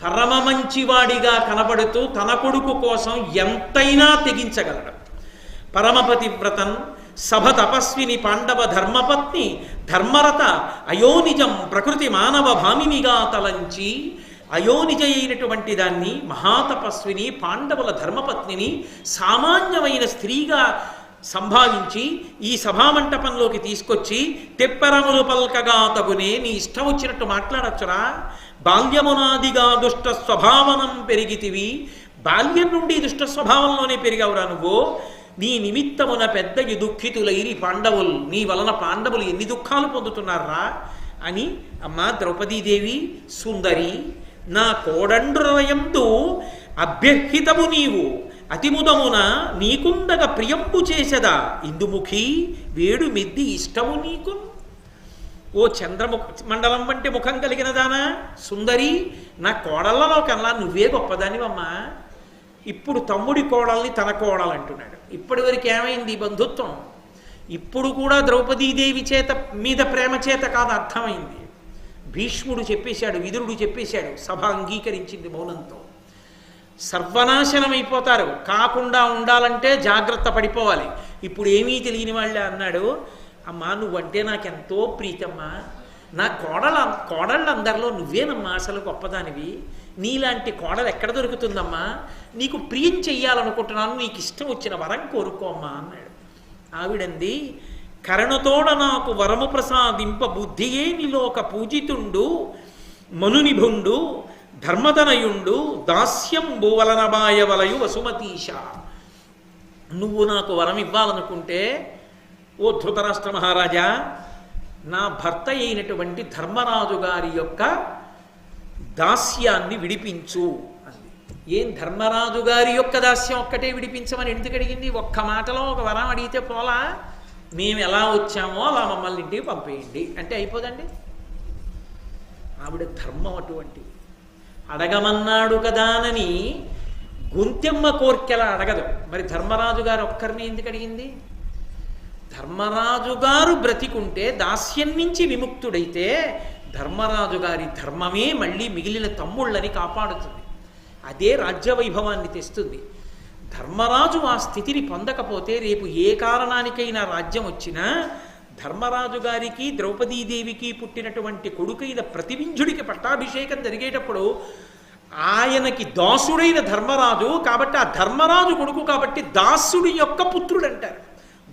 పరమ మంచివాడిగా కనబడుతూ తన కొడుకు కోసం ఎంతైనా తెగించగలడు. పరమపతివ్రతన్ సభ తపస్విని పాండవ ధర్మపత్ని ధర్మరత అయోనిజం ప్రకృతి మానవ భామినిగా తలంచి అయోనిజ అయినటువంటి దాన్ని మహాతపస్విని పాండవుల ధర్మపత్నిని సామాన్యమైన స్త్రీగా సంభావించి ఈ సభామంటపంలోకి తీసుకొచ్చి తెప్పరములు పల్కగా తగునే నీ ఇష్టం వచ్చినట్టు మాట్లాడచ్చురా. బాల్యమునాదిగా దుష్ట స్వభావనం పెరిగితివి, బాల్యం నుండి దుష్ట స్వభావంలోనే పెరిగావురా నువ్వు. నీ నిమిత్తమున పెద్దగి దుఃఖితులైరి పాండవులు, నీ వలన పాండవులు ఎన్ని దుఃఖాలు పొందుతున్నారా అని. అమ్మా ద్రౌపదీదేవి, సుందరి, నా కోడండ్రయందు అభ్యర్హితము నీవు అతిముదమున నీకుండగ ప్రియంపు చేసదా ఇందుముఖి వేడు మెద్ది ఇష్టము నీకు. ఓ చంద్రముఖ మండలం వంటి ముఖం కలిగిన దానా సుందరి, నా కోడళ్లలో కన్నా నువ్వే గొప్పదానివమ్మా. ఇప్పుడు తమ్ముడి కోడల్ని తన కోడలు అంటున్నాడు. ఇప్పటి వరకు ఏమైంది బంధుత్వం? ఇప్పుడు కూడా ద్రౌపదీదేవి మీద ప్రేమ చేత కాదు, అర్థమైంది. భీష్ముడు చెప్పేశాడు, విదురుడు చెప్పేశాడు, సభ అంగీకరించింది మౌనంతో. సర్వనాశనమైపోతారు, కాకుండా ఉండాలంటే జాగ్రత్త పడిపోవాలి. ఇప్పుడు ఏమీ తెలియని వాళ్ళే అన్నాడు, అమ్మా నువ్వంటే నాకెంతో ప్రీతమ్మా, నా కోడళ్ళందరిలో నువ్వేనమ్మా అసలు గొప్పదానివి, నీలాంటి కోడలు ఎక్కడ దొరుకుతుందమ్మా, నీకు ప్రియం చెయ్యాలనుకుంటున్నాను, నీకు ఇష్టం వచ్చిన వరం కోరుకోమ్మా అన్నాడు. ఆవిడంది, కరణతోడ నాకు వరము ప్రసాదింప బుద్ధియే నిలోక పూజితుండు మనునిభుండు ధర్మతనయుండు దాస్యంబు వలనబాయవలయు వసుమతీశ. నువ్వు నాకు వరం ఇవ్వాలనుకుంటే ఓ ధృతరాష్ట్ర మహారాజా, నా భర్త అయినటువంటి ధర్మరాజు గారి యొక్క దాస్యాన్ని విడిపించు అంది. ఏం ధర్మరాజు గారి యొక్క దాస్యం ఒక్కటే విడిపించమని ఎందుకు అడిగింది? ఒక్క మాటలో ఒక వరం అడిగితే పోలా, మేము ఎలా వచ్చామో అలా మమ్మల్ని ఇంటికి పంపేయండి అంటే అయిపోదండి. ఆవిడ ధర్మం అటువంటిది. అడగమన్నాడు కదానని గొంతెమ్మ కోర్కెలా అడగదు. మరి ధర్మరాజు గారు ఒక్కరిని ఎందుకు అడిగింది? ధర్మరాజు గారు బ్రతికుంటే దాస్యం నుంచి విముక్తుడైతే ధర్మరాజు గారి ధర్మమే మళ్ళీ మిగిలిన తమ్ముళ్ళని కాపాడుతుంది. అదే రాజ్యవైభవాన్ని తెస్తుంది. ధర్మరాజు ఆ స్థితిని పొందకపోతే రేపు ఏ కారణానికైనా రాజ్యం వచ్చినా ధర్మరాజు గారికి ద్రౌపదీదేవికి పుట్టినటువంటి కొడుకైన ప్రతివింజుడికి పట్టాభిషేకం జరిగేటప్పుడు ఆయనకి దాసుడైన ధర్మరాజు కాబట్టి ఆ ధర్మరాజు కొడుకు కాబట్టి దాసుడి యొక్క పుత్రుడు అంటారు.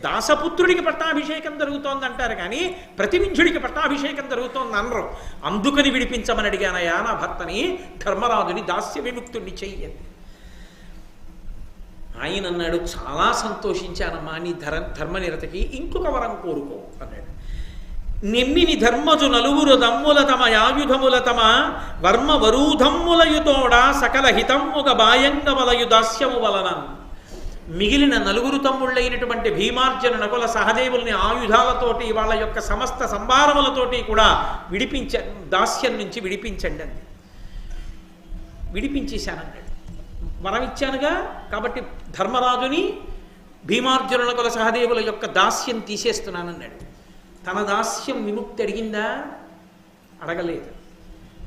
దాసపుత్రుడికి పట్టాభిషేకం జరుగుతోంది అంటారు కానీ ప్రతివింజుడికి పట్టాభిషేకం జరుగుతోంది అనరు. అందుకని విడిపించమని అడిగానయా నా భర్తని, ధర్మరాజుని దాస్య విముక్తుడిని చెయ్యండి. ఆయన అన్నాడు, చాలా సంతోషించానమ్మా నీ ధర్మనిరతకి, ఇంకొక వరం కోరుకో అన్నాడు. నెమ్మిని ధర్మజు నలుగురు దమ్ముల తమ యాయుధముల తమ వర్మ వరూధమ్ములయుతోడ సకల హితమ్ముగ బాయంగ వలయు దాస్యము వలన. మిగిలిన నలుగురు తమ్ముళ్ళైనటువంటి భీమార్జున నకుల సహదేవుల్ని ఆయుధాలతోటి వాళ్ళ యొక్క సమస్త సంభారములతోటి కూడా దాస్యం నుంచి విడిపించండి అండి. విడిపించేశానన్నాడు. వరం ఇచ్చానుగా కాబట్టి ధర్మరాజుని భీమార్జున నకుల సహదేవుల యొక్క దాస్యం తీసేస్తున్నానన్నాడు. తన దాస్యం విముక్తి అడిగిందా? అడగలేదు.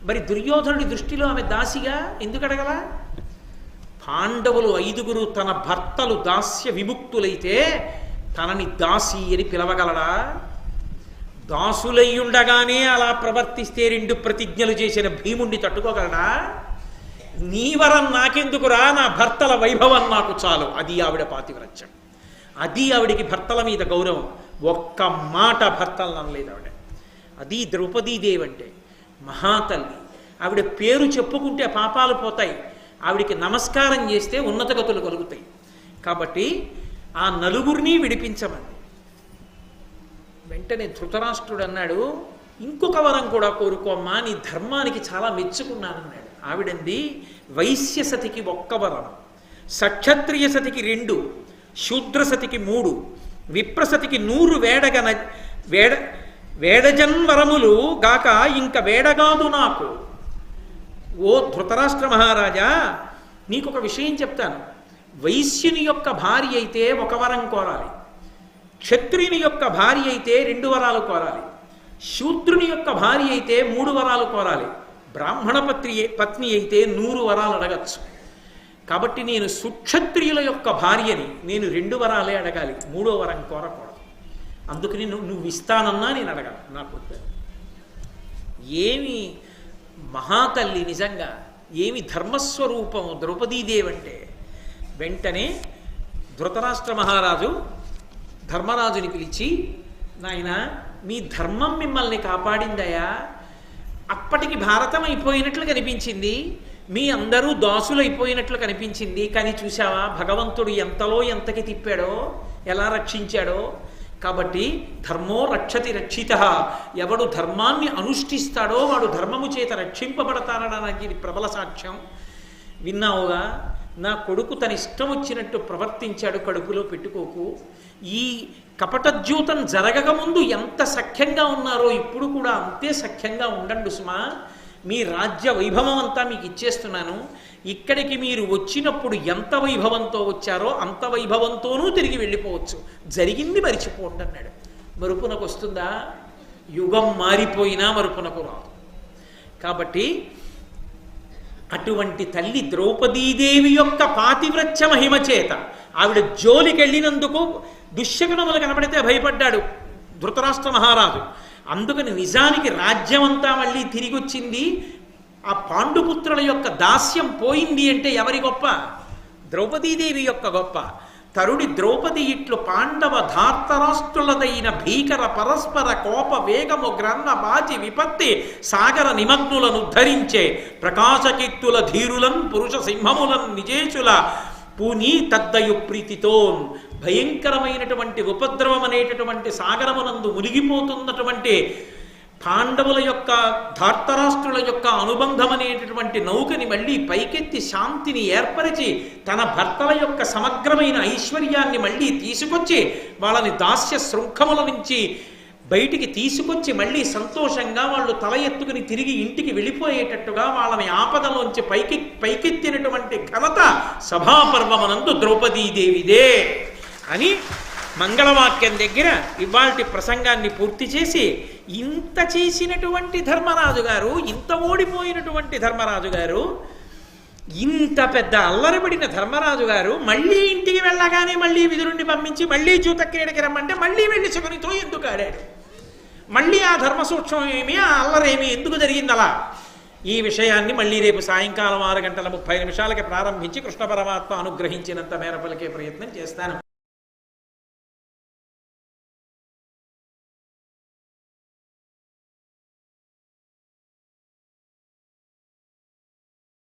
మరి దుర్యోధనుడి దృష్టిలో ఆమె దాసిగా ఎందుకు అడగల? పాండవులు 5గురు తన భర్తలు దాస్య విముక్తులైతే తనని దాసి అని పిలవగలడా? దాసులయ్యుండగానే అలా ప్రవర్తిస్తే 2 ప్రతిజ్ఞలు చేసిన భీముణ్ణి తట్టుకోగలడా? నీ వరం నాకెందుకురా, నా భర్తల వైభవం నాకు చాలు. అది ఆవిడ పాతివ్రత్యం. అది ఆవిడికి భర్తల మీద గౌరవం. ఒక్క మాట భర్తలను అనలేదు ఆవిడ. అది ద్రౌపదీదేవి అంటే మహాతల్లి. ఆవిడ పేరు చెప్పుకుంటే పాపాలు పోతాయి, ఆవిడికి నమస్కారం చేస్తే ఉన్నత గతులు కలుగుతాయి. కాబట్టి ఆ నలుగురిని విడిపించమంది. వెంటనే ధృతరాష్ట్రుడు అన్నాడు, ఇంకొక వరం కూడా కోరుకోమ్మా, నీ ధర్మానికి చాలా మెచ్చుకున్నానన్నాడు. ఆవిడంది, వైశ్యసతికి 1 వరం, సక్షత్రియ సతికి 2, శూద్రసతికి 3, విప్రసతికి 100 వేడజన్వరములు గాక ఇంక వేడగాదు నాకు. ఓ ధృతరాష్ట్ర మహారాజా, నీకొక విషయం చెప్తాను. వైశ్యుని యొక్క భార్య అయితే 1 వరం కోరాలి, క్షత్రియుని యొక్క భార్య అయితే 2 వరాలు కోరాలి, శూద్రుని యొక్క భార్య అయితే 3 వరాలు కోరాలి, బ్రాహ్మణ పత్ని అయితే 100 వరాలు అడగచ్చు. కాబట్టి నేను సుక్షత్రియుల యొక్క భార్యని, నేను 2 వరాలే అడగాలి, 3వ వరం కోరకూడదు. అందుకని నువ్వు ఇస్తానన్నా నేను అడగాలి. నాకు ఏమి మహాతల్లి, నిజంగా ఏమి ధర్మస్వరూపము ద్రౌపదీదేవి అంటే. వెంటనే ధృతరాష్ట్ర మహారాజు ధర్మరాజుని పిలిచి, నాయనా మీ ధర్మం మిమ్మల్ని కాపాడిందయా. అప్పటికి భారతం అయిపోయినట్లు కనిపించింది, మీ అందరూ దాసులైపోయినట్లు కనిపించింది. కానీ చూసావా భగవంతుడు ఎంతలో ఎంతకి తిప్పాడో, ఎలా రక్షించాడో. కాబట్టి ధర్మో రక్షతి రక్షిత, ఎవడు ధర్మాన్ని అనుష్ఠిస్తాడో వాడు ధర్మము చేత రక్షింపబడతానడానికి ఇది ప్రబల సాక్ష్యం. విన్నావుగా, నా కొడుకు తన ఇష్టం వచ్చినట్టు ప్రవర్తించాడు, కడుపులో పెట్టుకోకు. ఈ కపటద్యూతం జరగకముందు ఎంత సఖ్యంగా ఉన్నారో ఇప్పుడు కూడా అంతే సఖ్యంగా ఉండండి సుమా. మీ రాజ్య వైభవం అంతా మీకు ఇచ్చేస్తున్నాను. ఇక్కడికి మీరు వచ్చినప్పుడు ఎంత వైభవంతో వచ్చారో అంత వైభవంతోనూ తిరిగి వెళ్ళిపోవచ్చు. జరిగింది మరిచిపోండి అన్నాడు. మరుపునకు వస్తుందా? యుగం మారిపోయినా మరుపునకు రాదు. కాబట్టి అటువంటి తల్లి ద్రౌపదీదేవి యొక్క పాతివ్రత్య మహిమ చేత ఆవిడ జోలికి వెళ్ళినందుకు దుశ్శకునములు కనబడితే భయపడ్డాడు ధృతరాష్ట్ర మహారాజు. అందుకని నిజానికి రాజ్యం అంతా మళ్ళీ తిరిగి వచ్చింది. ఆ పాండుపుత్రుల యొక్క దాస్యం పోయింది అంటే ఎవరి గొప్ప? ద్రౌపదీదేవి యొక్క గొప్ప. తరుడి ద్రౌపది ఇట్లు పాండవ ధార్తరాష్ట్రులదైన భీకర పరస్పర కోప వేగము గ్రన్న బాచి విపత్తి సాగర నిమగ్నులను ధరించే ప్రకాశకీర్తుల ధీరులన్ పురుష సింహములన్ నిజేషుల పూనీ తద్దయు ప్రీతితోన్. భయంకరమైనటువంటి ఉపద్రవం అనేటటువంటి సాగరమునందు మునిగిపోతున్నటువంటి పాండవుల యొక్క ధార్తరాష్ట్రుల యొక్క అనుబంధం అనేటటువంటి నౌకని మళ్ళీ పైకెత్తి శాంతిని ఏర్పరిచి తన భర్తల యొక్క సమగ్రమైన ఐశ్వర్యాన్ని మళ్ళీ తీసుకొచ్చి వాళ్ళని దాస్య శృంఖముల నుంచి బయటికి తీసుకొచ్చి మళ్ళీ సంతోషంగా వాళ్ళు తల ఎత్తుకుని తిరిగి ఇంటికి వెళ్ళిపోయేటట్టుగా వాళ్ళని ఆపదలోంచి పైకెత్తినటువంటి ఘనత సభాపర్వమునందు ద్రౌపదీదేవిదే అని మంగళవాక్యం దగ్గర ఇవాల్టి ప్రసంగాన్ని పూర్తి చేసి, ఇంత చేసినటువంటి ధర్మరాజు గారు, ఇంత ఓడిపోయినటువంటి ధర్మరాజు గారు ఇంత పెద్ద అల్లరిపడిన ధర్మరాజు గారు మళ్ళీ ఇంటికి వెళ్ళగానే మళ్ళీ విదురుణ్ణి పంపించి మళ్ళీ జూతక్రీడకి రమ్మంటే మళ్ళీ వెళ్ళి శకునితో ఎందుకు ఆడాడు? మళ్ళీ ఆ ధర్మ సూక్ష్మం ఏమి, ఆ అల్లరేమి ఎందుకు జరిగింది అలా? ఈ విషయాన్ని మళ్ళీ రేపు సాయంకాలం 6:30 ప్రారంభించి కృష్ణ పరమాత్మ అనుగ్రహించినంత మేర పలికే ప్రయత్నం చేస్తాను.